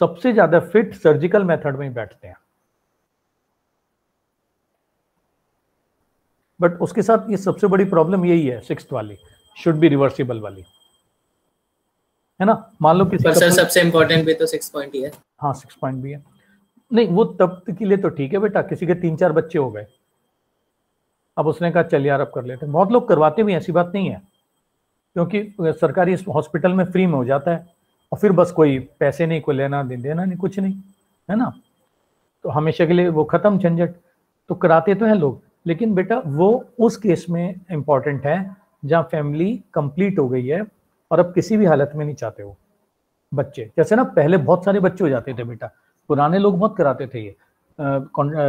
सबसे ज्यादा फिट सर्जिकल मेथड में ही बैठते हैं। बट उसके साथ ये सबसे बड़ी प्रॉब्लम यही है 6th वाली, शुड बी रिवर्सिबल वाली, है ना। मान लो किसी सर सबसे इंपॉर्टेंट भी तो 6 पॉइंट ही है। हाँ 6 पॉइंट भी है, नहीं वो तब के लिए तो ठीक है बेटा, किसी के 3-4 बच्चे हो गए, अब उसने कहा चल यार अब कर लेते हैं। बहुत लोग करवाते भी, ऐसी बात नहीं है, क्योंकि सरकारी हॉस्पिटल में फ्री में हो जाता है, और फिर बस कोई पैसे नहीं, कोई लेना देना नहीं, कुछ नहीं, है ना, तो हमेशा के लिए वो खत्म झंझट, तो कराते तो हैं लोग। लेकिन बेटा वो उस केस में इंपॉर्टेंट है जहाँ फैमिली कंप्लीट हो गई है और अब किसी भी हालत में नहीं चाहते हो बच्चे। जैसे ना पहले बहुत सारे बच्चे हो जाते थे बेटा, पुराने लोग बहुत कराते थे ये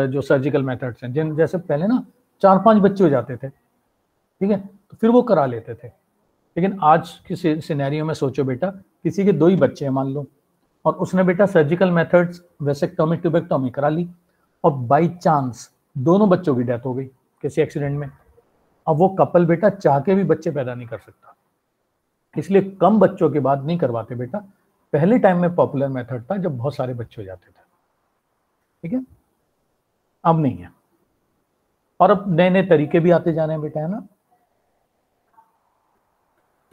जो सर्जिकल मेथड्स हैं, जिन जैसे पहले ना 4-5 बच्चे हो जाते थे, ठीक है, तो फिर वो करा लेते थे। लेकिन आज की सिनेरियो में सोचो बेटा, किसी के 2 ही बच्चे हैं मान लो, और उसने बेटा सर्जिकल मेथड्स वैसेक्टोमी ट्यूबेक्टोमी करा ली, और बाई चांस दोनों बच्चों की डेथ हो गई किसी एक्सीडेंट में। अब वो कपल बेटा चाह के भी बच्चे पैदा नहीं कर सकता, इसलिए कम बच्चों के बाद नहीं करवाते बेटा। पहले टाइम में पॉपुलर मेथड था जब बहुत सारे बच्चे हो जाते थे, ठीक है, अब नहीं है। और अब नए नए तरीके भी आते जा रहे हैं बेटा, है ना।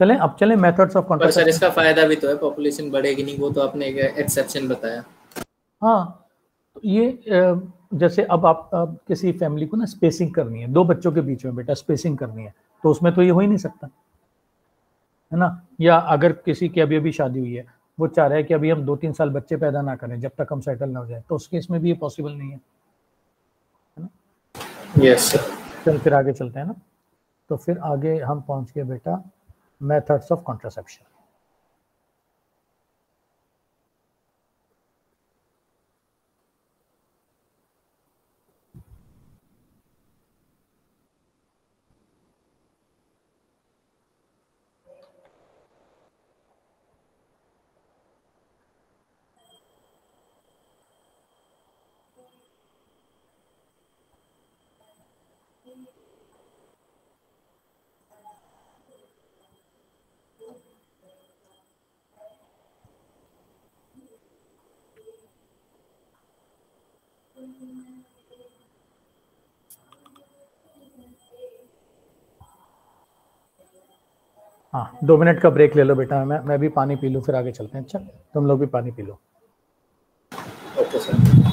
चलें अब चलें मेथड्स ऑफ कॉन्ट्रासेप्शन। सर इसका फायदा भी तो है, पॉपुलेशन बढ़ेगी नहीं, वो तो आपने एक एक्सेप्शन बताया। हाँ तो ये जैसे अब आप किसी फैमिली को ना स्पेसिंग करनी है, 2 बच्चों के बीच में बेटा स्पेसिंग करनी है, तो उसमें तो ये हो ही नहीं सकता, है ना। या अगर किसी की अभी अभी शादी हुई है, वो चाह रहा है कि अभी हम 2-3 साल बच्चे पैदा ना करें जब तक हम सेटल ना हो जाए, तो उस केस में भी ये पॉसिबल नहीं है ना। Yes sir. चल फिर आगे चलते हैं ना। तो फिर आगे हम पहुंच गए बेटा मेथड्स ऑफ कॉन्ट्रासेप्शन। हाँ 2 मिनट का ब्रेक ले लो बेटा, मैं भी पानी पी लूँ, फिर आगे चलते हैं। अच्छा तुम लोग भी पानी पी लो। Okay sir.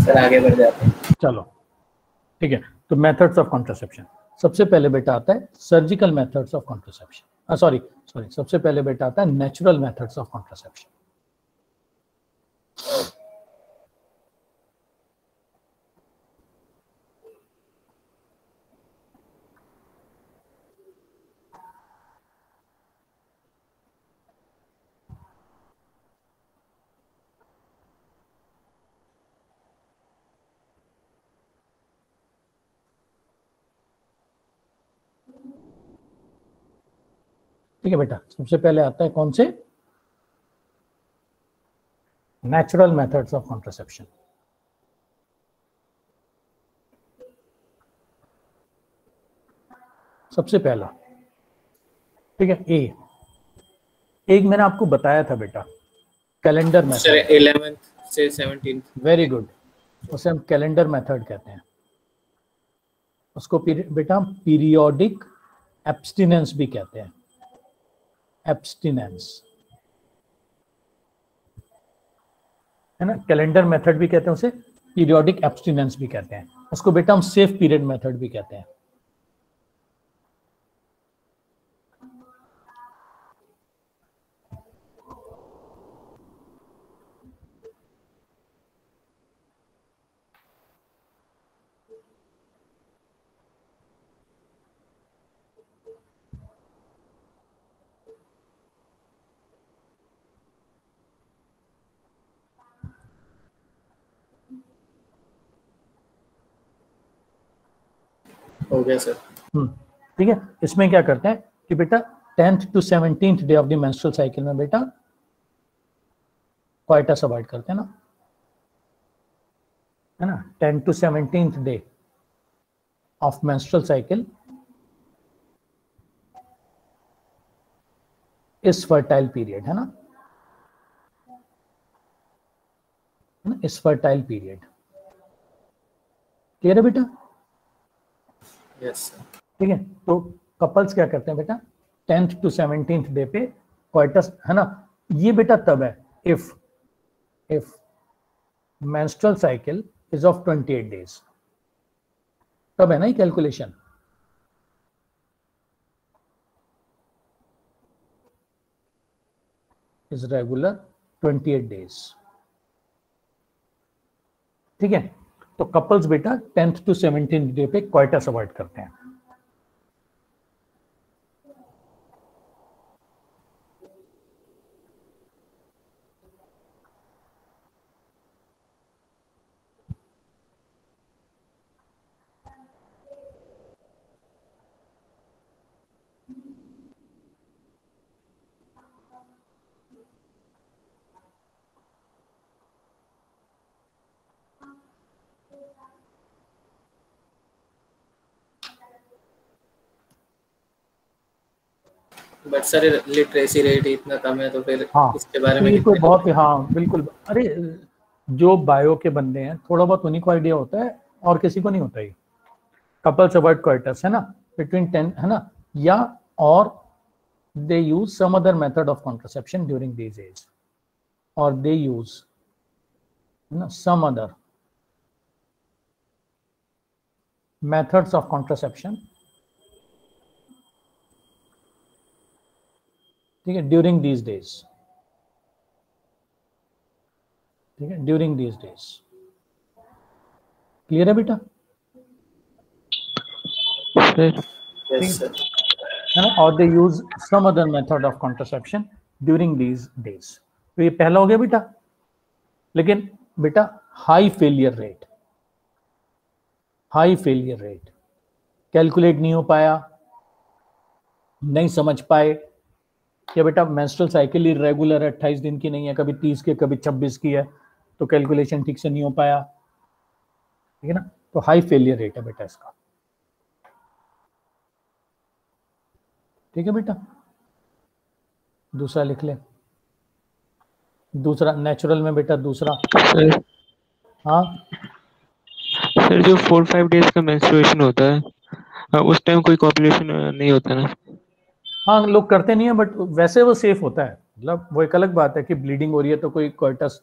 सर आगे बढ़ जाते हैं। चलो ठीक है, तो मेथड्स ऑफ कॉन्ट्रासेप्शन। सबसे पहले बेटा आता है surgical methods of contraception, sorry सबसे पहले बेटा आता है नेचुरल मेथड्स ऑफ कॉन्ट्रासेप्शन। ठीक है बेटा, सबसे पहले आता है कौन से, नेचुरल मेथड्स ऑफ कॉन्ट्रासेप्शन। सबसे पहला, ठीक है, एक मैंने आपको बताया था बेटा, कैलेंडर मेथड 11th से 17th। वेरी गुड, उसे हम कैलेंडर मेथड कहते हैं। उसको बेटा पीरियोडिक एब्स्टिनेंस भी कहते हैं, एब्स्टिनेंस है ना। कैलेंडर मेथड भी कहते हैं उसे, पीरियोडिक एब्स्टिनेंस भी कहते हैं उसको बेटा हम सेफ पीरियड मेथड भी कहते हैं। हो गया सर। ठीक है, इसमें क्या करते हैं कि बेटा 10th to 17th day of the menstrual cycle में बेटा क्वाइटस अवॉइड करते हैं ना, है ना। 10th to 17th day of menstrual cycle इस फर्टाइल पीरियड, है ना, इस फर्टाइल पीरियड। क्लियर है बेटा? Yes sir. ठीक है, तो कपल्स क्या करते हैं बेटा 10th to 17th डे पे क्वाइटस, है ना। ये बेटा तब है if menstrual cycle is of 28 days, तब है ना ये कैलकुलेशन। इज रेगुलर 28 डेज, ठीक है। तो कपल्स बेटा 10th to 17th डे पे क्वाइटस अवॉइड करते हैं। बट सर लिटरेसी रेट इतना कम है तो फिर हाँ, इसके बारे में ये कोई बहुत, हाँ बिल्कुल। अरे जो बायो के बंदे हैं थोड़ा बहुत उन्हीं को आइडिया होता है और किसी को नहीं होता ही। कपल्स अवॉइड क्वाइटस, है ना, बिटवीन 10, है ना, या और they use some other method of contraception during these age, और दे यूज, है ना, some other methods of contraception, ठीक है, ड्यूरिंग दीज डेज, ठीक है, ड्यूरिंग दीज डेज। क्लियर है बेटा? Yes sir. है ना, और they use some other method of contraception during these days. तो ये पहला हो गया बेटा। लेकिन बेटा high failure rate, high failure rate, calculate नहीं हो पाया, नहीं समझ पाए कि बेटा मेंस्ट्रुअल साइकिल इरेगुलर है, 28 दिन की नहीं है, कभी 30 की कभी 26 की है, तो कैलकुलेशन ठीक से नहीं हो पाया, ठीक है ना। तो हाई फेलियर रेट है बेटा इसका, ठीक है बेटा। दूसरा लिख ले, दूसरा नेचुरल में बेटा दूसरा। सर, हाँ सर जो 4-5 डेज का मेंस्ट्रुएशन होता है उस टाइम कोई कॉपुलेशन नहीं होता ना? हाँ, लोग करते नहीं है, बट वैसे वो सेफ होता है। मतलब वो एक अलग बात है कि ब्लीडिंग हो रही है तो कोई क्वाइटस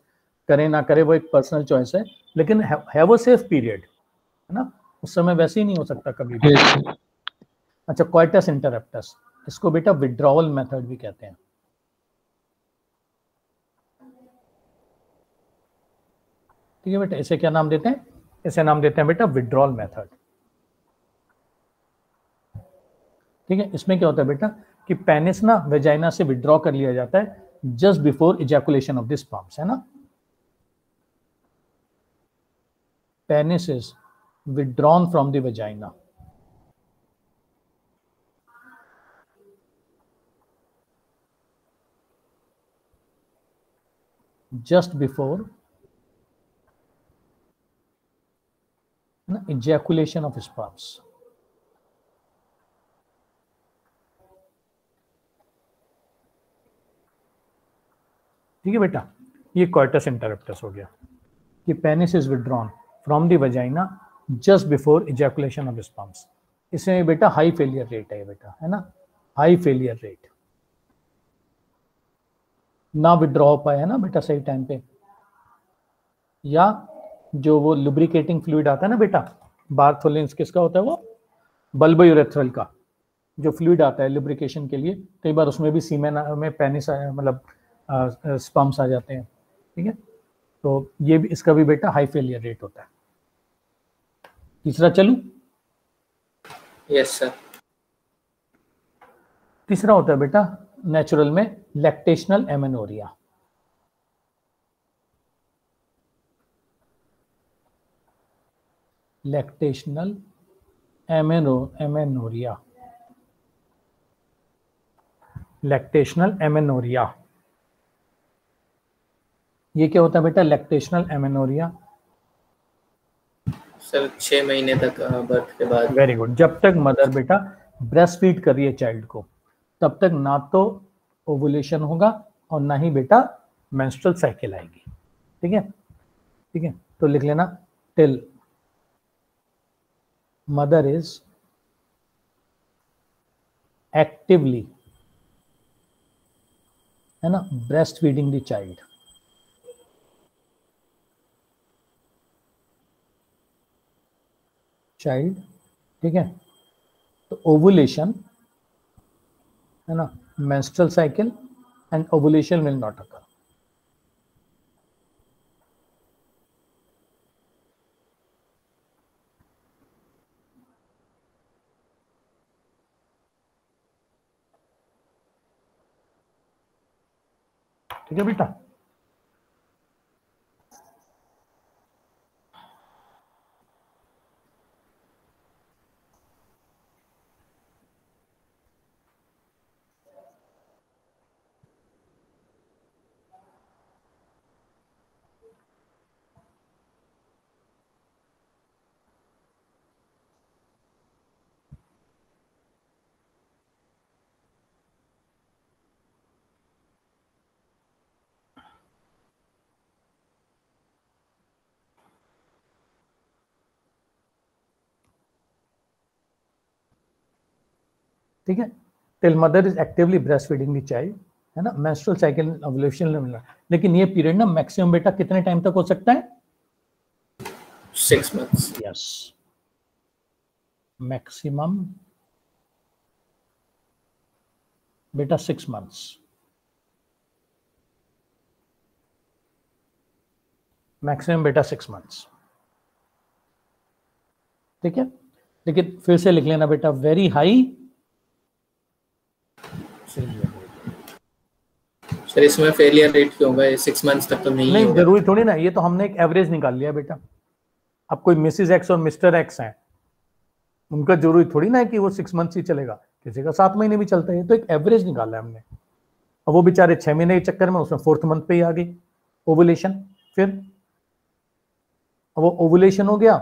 करें ना करें वो एक पर्सनल चॉइस है, लेकिन हैव अ सेफ पीरियड, है ना, उस समय वैसे ही नहीं हो सकता कभी भी। अच्छा, कोइटस इंटरप्टस, इसको बेटा विड्रॉवल मेथड भी कहते हैं। ठीक है बेटा, इसे क्या नाम देते हैं? इसे नाम देते हैं बेटा विड्रॉल मेथड। ठीक है, इसमें क्या होता है बेटा कि पेनिस ना वेजाइना से विड्रॉ कर लिया जाता है just before ejaculation of the sperms, है ना। Penis is withdrawn from the vagina just before ejaculation of sperms। ठीक है बेटा, ये कोइटस इंटरप्टस हो गया कि penis is withdrawn from the vagina just before ejaculation of sperms. इसमें बेटा हाई फेलियर रेट है बेटा, है ना, हाई फेलियर रेट, ना विड्रॉ हो पाए, है ना बेटा सही टाइम पे, या जो वो लुब्रिकेटिंग फ्लूइड आता है ना बेटा, बार्थोलिन्स किसका होता है, वो बल्बो यूरेथ्रल का जो फ्लूइड आता है लुब्रिकेशन के लिए, कई बार उसमें भी सीमेन में पेनिस मतलब स्पर्म्स आ जाते हैं। ठीक है, तो ये भी, इसका भी बेटा हाई फेलियर रेट होता है। तीसरा चलूं? Yes sir. तीसरा होता है बेटा नेचुरल में lactational amenorrhoea. Lactational amenorrhoea, lactational amenorrhoea, ये क्या होता है बेटा लैक्टेशनल एमेनोरिया? सर 6 महीने तक बर्थ के बाद। Very good. जब तक मदर बेटा ब्रेस्ट फीड कर रही है चाइल्ड को, तब तक ना तो ओवुलेशन होगा और ना ही बेटा मेंस्ट्रुअल साइकिल आएगी। ठीक है, ठीक है, तो लिख लेना टिल मदर इज एक्टिवली, है ना, ब्रेस्ट फीडिंग द चाइल्ड, ठीक है, तो ओवुलेशन, है ना, menstrual cycle and ovulation will not occur। ठीक है बेटा, ठीक है, till mother is actively breast feeding the child, है ना, मेंस्ट्रुअल साइकिल ओवुलेशन। लेकिन ये पीरियड ना मैक्सिमम बेटा कितने टाइम तक हो सकता है? 6 months। यस, मैक्सिमम बेटा 6 months। मैक्सिमम बेटा 6 months। ठीक है, लेकिन फिर से लिख लेना बेटा वेरी हाई। सर इसमें फेलियर रेट क्यों होगा? 6 months तक तो नहीं होगा। जरूरी थोड़ी ना, ये तो हमने एक एवरेज निकाल लिया बेटा। अब कोई मिसेस एक्स और मिस्टर एक्स हैं, उनका जरूरी थोड़ी ना है कि वो 6 months ही चलेगा, किसी का 7 महीने भी चलता है, तो एक एवरेज निकाला है हमने। अब वो बेचारे 6 महीने के चक्कर में उसमें 4th month पे ही आ गई ओवुलेशन। फिर अब वो ओवुलेशन हो गया,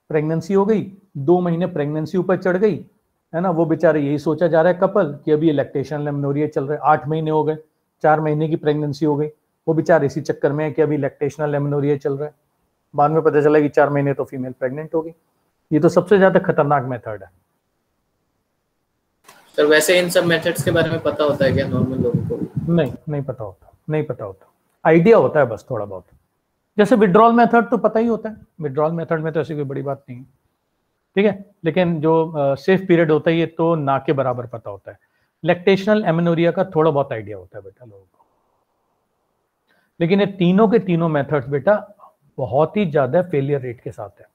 प्रेगनेंसी हो गई, 2 महीने प्रेगनेंसी ऊपर चढ़ गई, है ना, वो बेचारे यही सोचा जा रहा है कपल कि अभी ये लैक्टेशनल एमेनोरिया चल रहा है, 8 महीने हो गए, 4 महीने की प्रेगनेंसी हो गई, वो बेचारे इसी चक्कर में है कि अभी लैक्टेशनल एमेनोरिया चल रहा है। बाद में पता चला कि 4 महीने तो फीमेल प्रेग्नेंट हो गई। ये तो सबसे ज्यादा खतरनाक मेथड है। सर वैसे इन सब मेथड्स के बारे में पता होता है क्या नॉर्मल लोगों को? नहीं पता होता, नहीं पता होता, आइडिया होता है बस थोड़ा बहुत। जैसे विड्रॉल मेथड तो पता ही होता है, विड्रॉल मेथड में तो ऐसी कोई बड़ी बात नहीं है, ठीक है, लेकिन जो सेफ पीरियड होता है ये तो ना के बराबर पता होता है। लैक्टेशनल एमेनोरिया का थोड़ा बहुत आइडिया होता है बेटा लोगों को, लेकिन ये तीनों के तीनों मेथड्स बेटा बहुत ही ज्यादा फेलियर रेट के साथ है,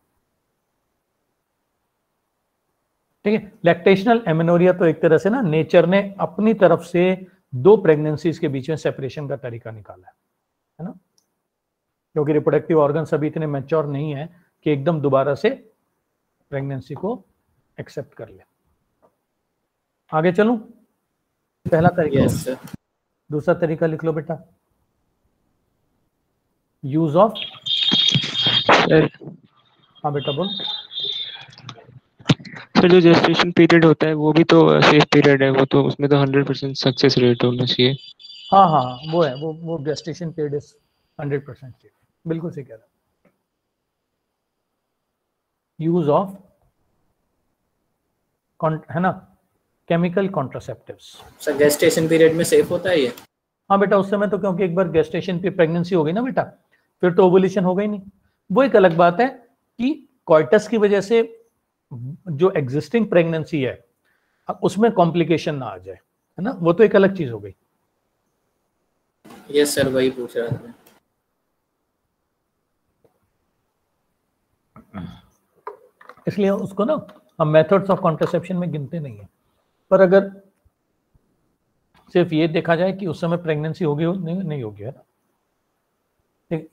ठीक है। लैक्टेशनल एमेनोरिया तो एक तरह से ना नेचर ने अपनी तरफ से 2 प्रेगनेंसीज के बीच में सेपरेशन का तरीका निकाला है ना, क्योंकि रिप्रोडक्टिव ऑर्गन्स अभी इतने मैच्योर नहीं है कि एकदम दोबारा से प्रेगनेंसी को एक्सेप्ट कर ले। आगे चलूं, पहला तरीका। Yes sir. दूसरा तरीका लिख लो बेटा, यूज ऑफ। हाँ बेटा बोल। सर जो जेस्टेशन पीरियड होता है वो भी तो सेफ पीरियड है, वो तो उसमें तो 100% सक्सेस रेट होना चाहिए। हाँ हाँ वो है, वो गेस्टेशन पीरियड इज 100% सेफ, बिल्कुल सही कह रहा है। यूज ऑफ है ना chemical contraceptives. Sir gestation period में सेफ होता है ये? हाँ बेटा उस समय तो, क्योंकि एक बार गेस्टेशन पे प्रेगनेंसी हो गई ना बेटा, फिर तो ओवुलेशन होगा ही नहीं। वो एक अलग बात है कि कॉइटस की वजह से जो एग्जिस्टिंग प्रेगनेंसी है उसमें कॉम्प्लिकेशन ना आ जाए, है ना, वो तो एक अलग चीज हो गई। यस सर, वही पूछ रहा था। इसलिए उसको ना हम मेथड्स ऑफ कॉन्ट्रासेप्शन में गिनते नहीं है, पर अगर सिर्फ ये देखा जाए कि उस समय प्रेगनेंसी होगी हो नहीं होगी, है ना।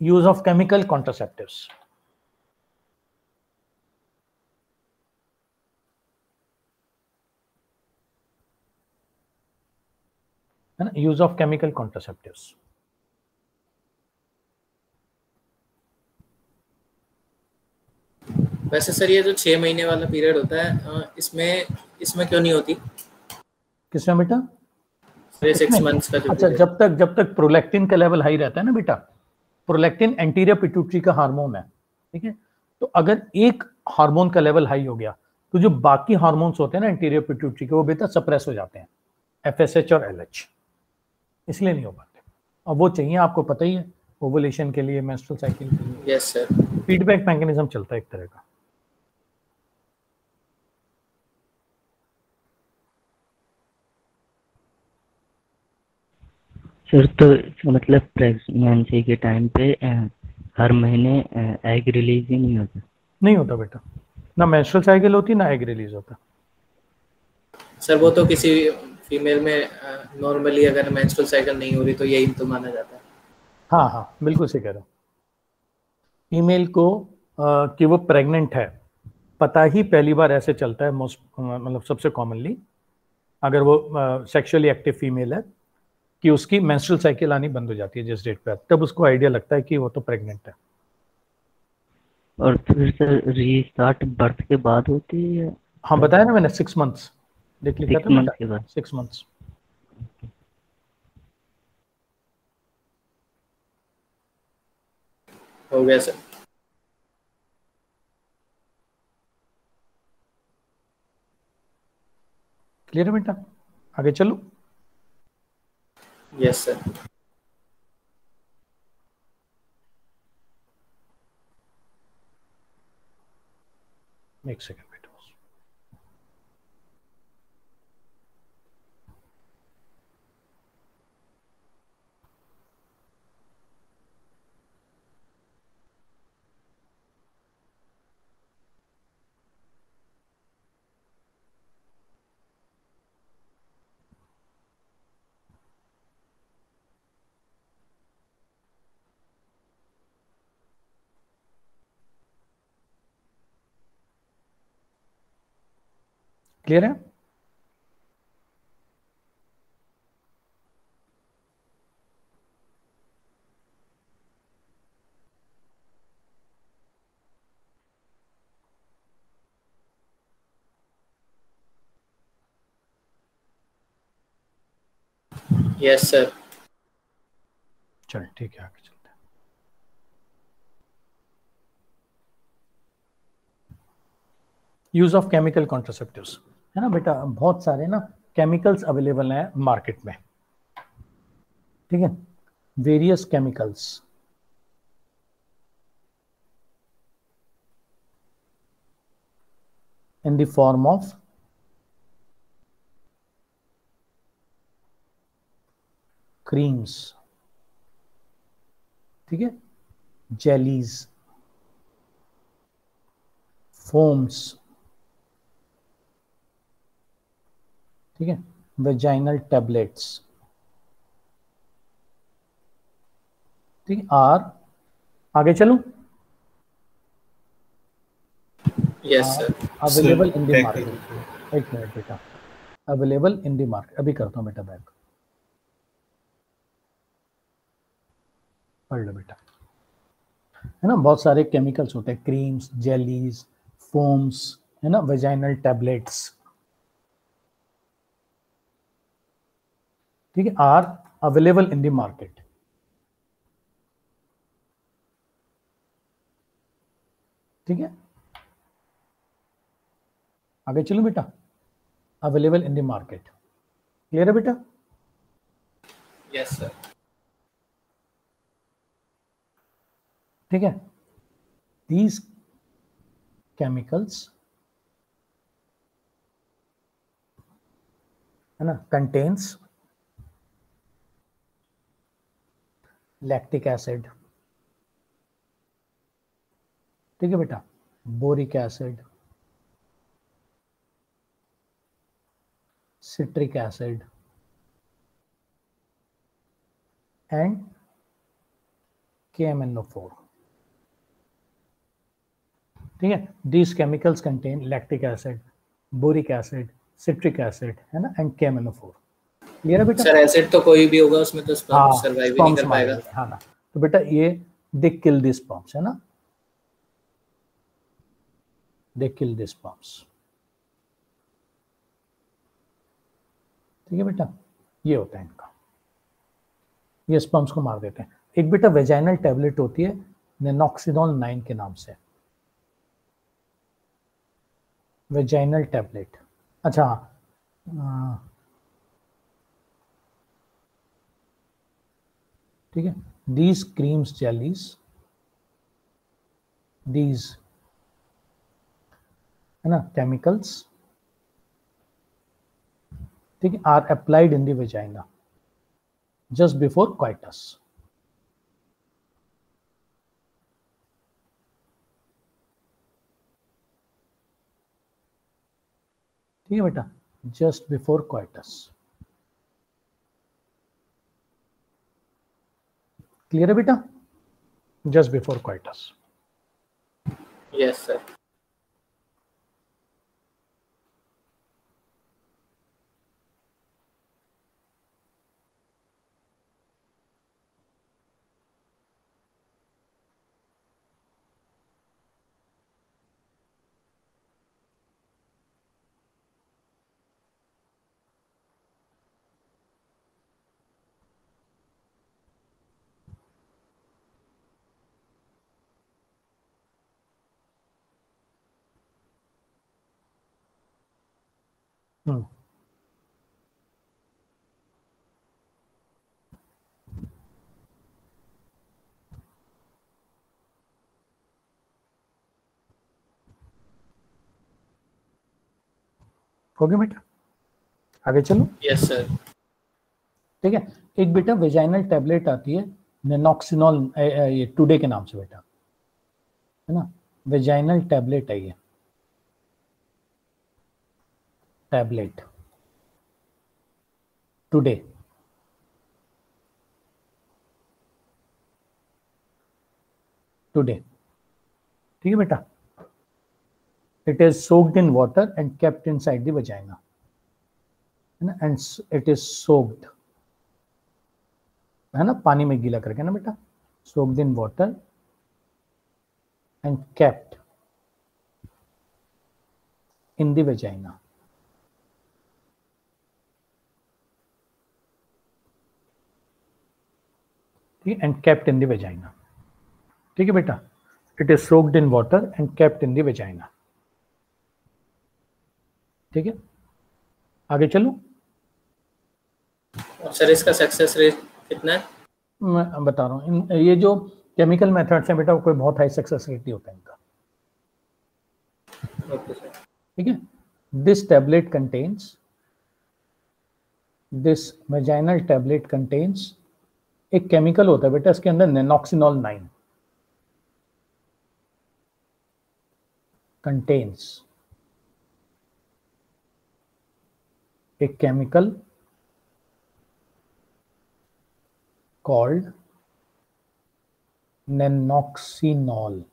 यूज ऑफ केमिकल कॉन्ट्रासेप्टिव्स, है ना, यूज ऑफ केमिकल कॉन्ट्रासेप्टिव्स। वैसे सर ये जो 6 महीने वाला पीरियड होता है इसमें क्यों नहीं होती? किसमें बेटा? 6 मंथ्स का जो अच्छा, period जब तक प्रोलैक्टिन का लेवल हाई रहता है ना बेटा, प्रोलैक्टिन एंटीरियर पिट्यूटरी का हार्मोन है, ठीक है, तो अगर एक हार्मोन का लेवल हाई हो गया तो जो बाकी हार्मोन्स होते हैं ना एंटीरियर पिट्यूटरी के, वो बेटा सप्रेस हो जाते हैं, FSH और LH, इसलिए नहीं हो पाते। और वो चाहिए, आपको पता ही है, ओवुलेशन के लिए, मेंस्ट्रुअल साइकिल के लिए। Yes sir. फीडबैक मैकेनिज्म चलता है एक तरह का। सर तो मतलब प्रेगनेंसी के टाइम पे हर महीने एग रिलीज ही नहीं होता बेटा, ना मेंस्ट्रुअल साइकिल होती ना एग रिलीज होता। सर वो तो किसी फीमेल में नॉर्मली अगर मेंस्ट्रुअल साइकिल नहीं हो रही तो यही तो माना जाता है। हाँ हाँ बिल्कुल सही कह रहा हूँ। फीमेल को कि वो प्रेग्नेंट है पता ही पहली बार ऐसे चलता है, मोस्ट मतलब सबसे कॉमनली, अगर वो सेक्सुअली एक्टिव फीमेल है, कि उसकी मेंस्ट्रुअल साइकिल आनी बंद हो जाती है जिस डेट पे, तब उसको आइडिया लगता है कि वो तो प्रेग्नेंट है। और फिर सर रीस्टार्ट बर्थ के बाद होती है? हाँ बताया ना मैंने, 6 मंथ्स देख लिखा था मंथ के बाद। 6 मंथ्स। हो गया सर। क्लियर है बेटा, आगे चलो। Yes sir. एक सेकंड बेटा। क्लियर है? Yes sir. चल ठीक है, आगे चलते हैं। यूज ऑफ केमिकल कॉन्ट्रासेप्टिव्स, है ना बेटा, बहुत सारे ना केमिकल्स अवेलेबल हैं मार्केट में, ठीक है, various chemicals. in the form of creams, ठीक है, jellies, foams, ठीक है, vaginal tablets, ठीक है, आर, आगे चलूं, yes sir, available in the market. एक मिनट बेटा, अवेलेबल इन द मार्केट, अभी करता हूं बेटा बैक, पढ़ लो बेटा, है ना, बहुत सारे केमिकल्स होते हैं, क्रीम्स, जेलीज, फोम्स, है ना, वेजाइनल टैबलेट्स, ठीक है, are available in the market. ठीक है, आगे चलो बेटा, available in the market, clear है बेटा? Yes sir. ठीक है, these chemicals है ना contains lactic acid, ठीक है बेटा, boric acid, citric acid and KMNO4, ठीक है, these chemicals contain lactic acid, boric acid, citric acid, है ना, and KMNO4, क्लियर है बेटा? सर एसिड तो कोई भी होगा उसमें तो स्पर्म सर्वाइव नहीं कर पाएगा। हाँ ना, तो बेटा ये they kill these sperms, है ना, they kill these sperms, ठीक है बेटा, ये होता है इनका, ये स्पर्म्स को मार देते हैं। एक बेटा वेजाइनल टैबलेट होती है नेनॉक्सिनॉल 9 के नाम से, वेजाइनल टैबलेट, अच्छा ठीक है, दीज क्रीम्स जेलीज, दीज है ना केमिकल्स, ठीक है, are applied in the vagina just before coitus, ठीक है बेटा, just before coitus, क्लियर है बेटा? just before coitus, yes sir. हो गया बेटा, आगे चलो। Yes sir. ठीक है, एक बेटा वेजाइनल टैबलेट आती है नेनॉक्सिनॉल, ये टुडे के नाम से बेटा, है ना, वेजाइनल टैबलेट है ये, टैबलेट टुडे, टुडे, ठीक है बेटा, it is soaked in water and kept inside the vagina, and it is soaked, है ना, पानी में गीला करके ना बेटा, soaked in water and kept in the vagina, ठीक है, and kept in the vagina, ठीक है बेटा, it is soaked in water and kept in the vagina, ठीक है, आगे चलूं? सर इसका सक्सेस रेट कितना है? मैं बता रहा हूँ, ये जो केमिकल मेथड्स हैं बेटा, कोई बहुत हाई सक्सेस रेट नहीं होता इनका। Okay sir. ठीक है, this tablet contains, this vaginal tablet contains, एक केमिकल होता है बेटा इसके अंदर नेनॉक्सिनॉल 9 contains a chemical called nanoxynol.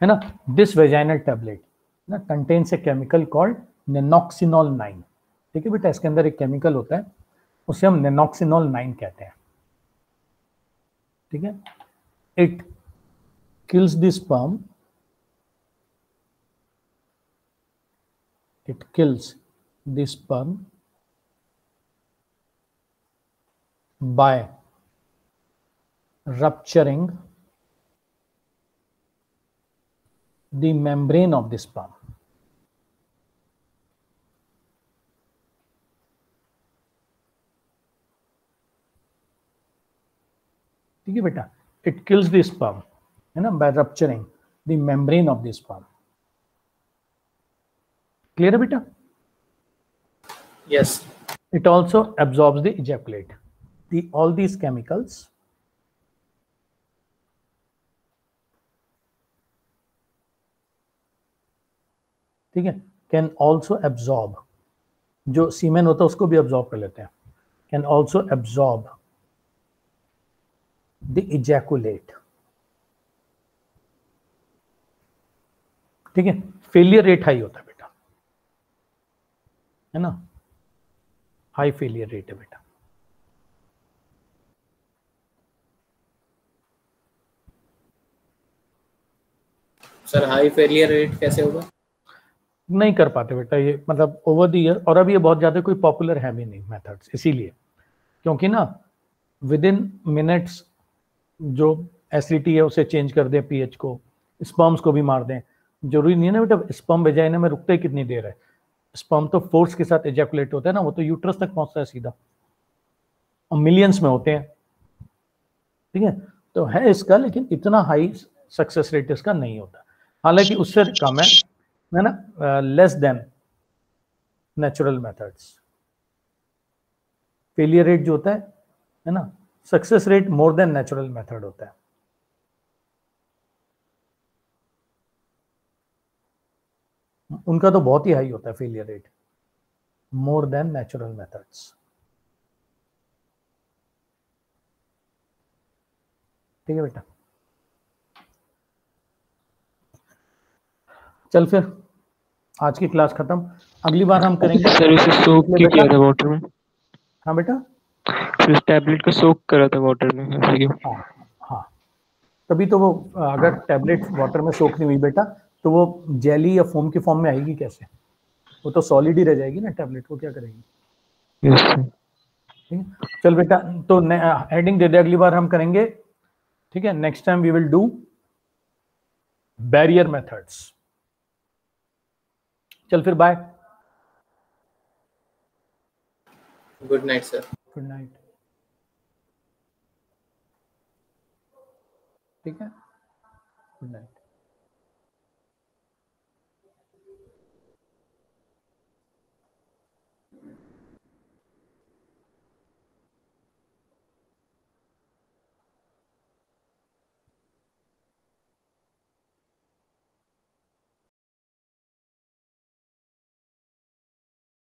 है ना, दिस वेजाइनल टैबलेट ना कंटेन्स ए केमिकल कॉल्ड नेनॉक्सिनॉल 9। ठीक है बेटा, इसके अंदर एक केमिकल होता है उसे हम नेनॉक्सिनॉल 9 कहते हैं। ठीक है, it kills the sperm, it kills the sperm by rupturing the membrane of the sperm. ठीक है बेटा, it kills the sperm, है ना, by rupturing the membrane of the sperm. Clear है बेटा? Yes. It also absorbs the ejaculate. All these chemicals ठीक है can also absorb, जो सीमेन होता है उसको भी absorb कर लेते हैं, can also absorb the ejaculate. ठीक है, फेलियर रेट हाई होता है बेटा, है ना, हाई फेलियर रेट है बेटा। सर हाई फेलियर रेट कैसे होगा? नहीं कर पाते बेटा ये, मतलब ओवर द ईयर, और अब ये बहुत ज्यादा कोई पॉपुलर है भी नहीं मेथड्स, इसीलिए, क्योंकि ना विद इन मिनट्स जो एसिडिटी है उसे चेंज कर दें, पीएच को, स्पर्म्स को भी मार दें। जरूरी नहीं है ना बेटा स्पर्म वेजाइना में रुकते ही कितनी देर है, स्पर्म तो फोर्स के साथ एजैकुलेट होता है ना, वो तो यूट्रस तक पहुंचता है सीधा, और मिलियंस में होते हैं। ठीक है, तो है इसका, लेकिन इतना हाई सक्सेस रेट इसका नहीं होता, हालांकि उससे कम है ना, less than natural methods. Failure rate जो होता है ना, success rate more than natural method होता है। उनका तो बहुत ही हाई होता है failure rate, more than natural methods. ठीक है बेटा, चल फिर आज की क्लास खत्म, अगली बार हम करेंगे। सर उसे सोक किया था वाटर में। हाँ बेटा, फिर उस टैबलेट को सोक करा था वाटर में, ऐसा क्यों? हाँ हाँ, तभी तो वो अगर टैबलेट वाटर में सोक नहीं हुई बेटा तो वो जेली या फोम की फॉर्म में आएगी कैसे, वो तो सॉलिड ही रह जाएगी ना, टैबलेट को क्या करेगी। Yes sir. ठीक है, चल बेटा, तो हेडिंग दे दे, अगली बार हम करेंगे। ठीक है, next time we will do barrier methods. चल फिर bye, good night sir. Good night. ठीक है, गुड नाइट।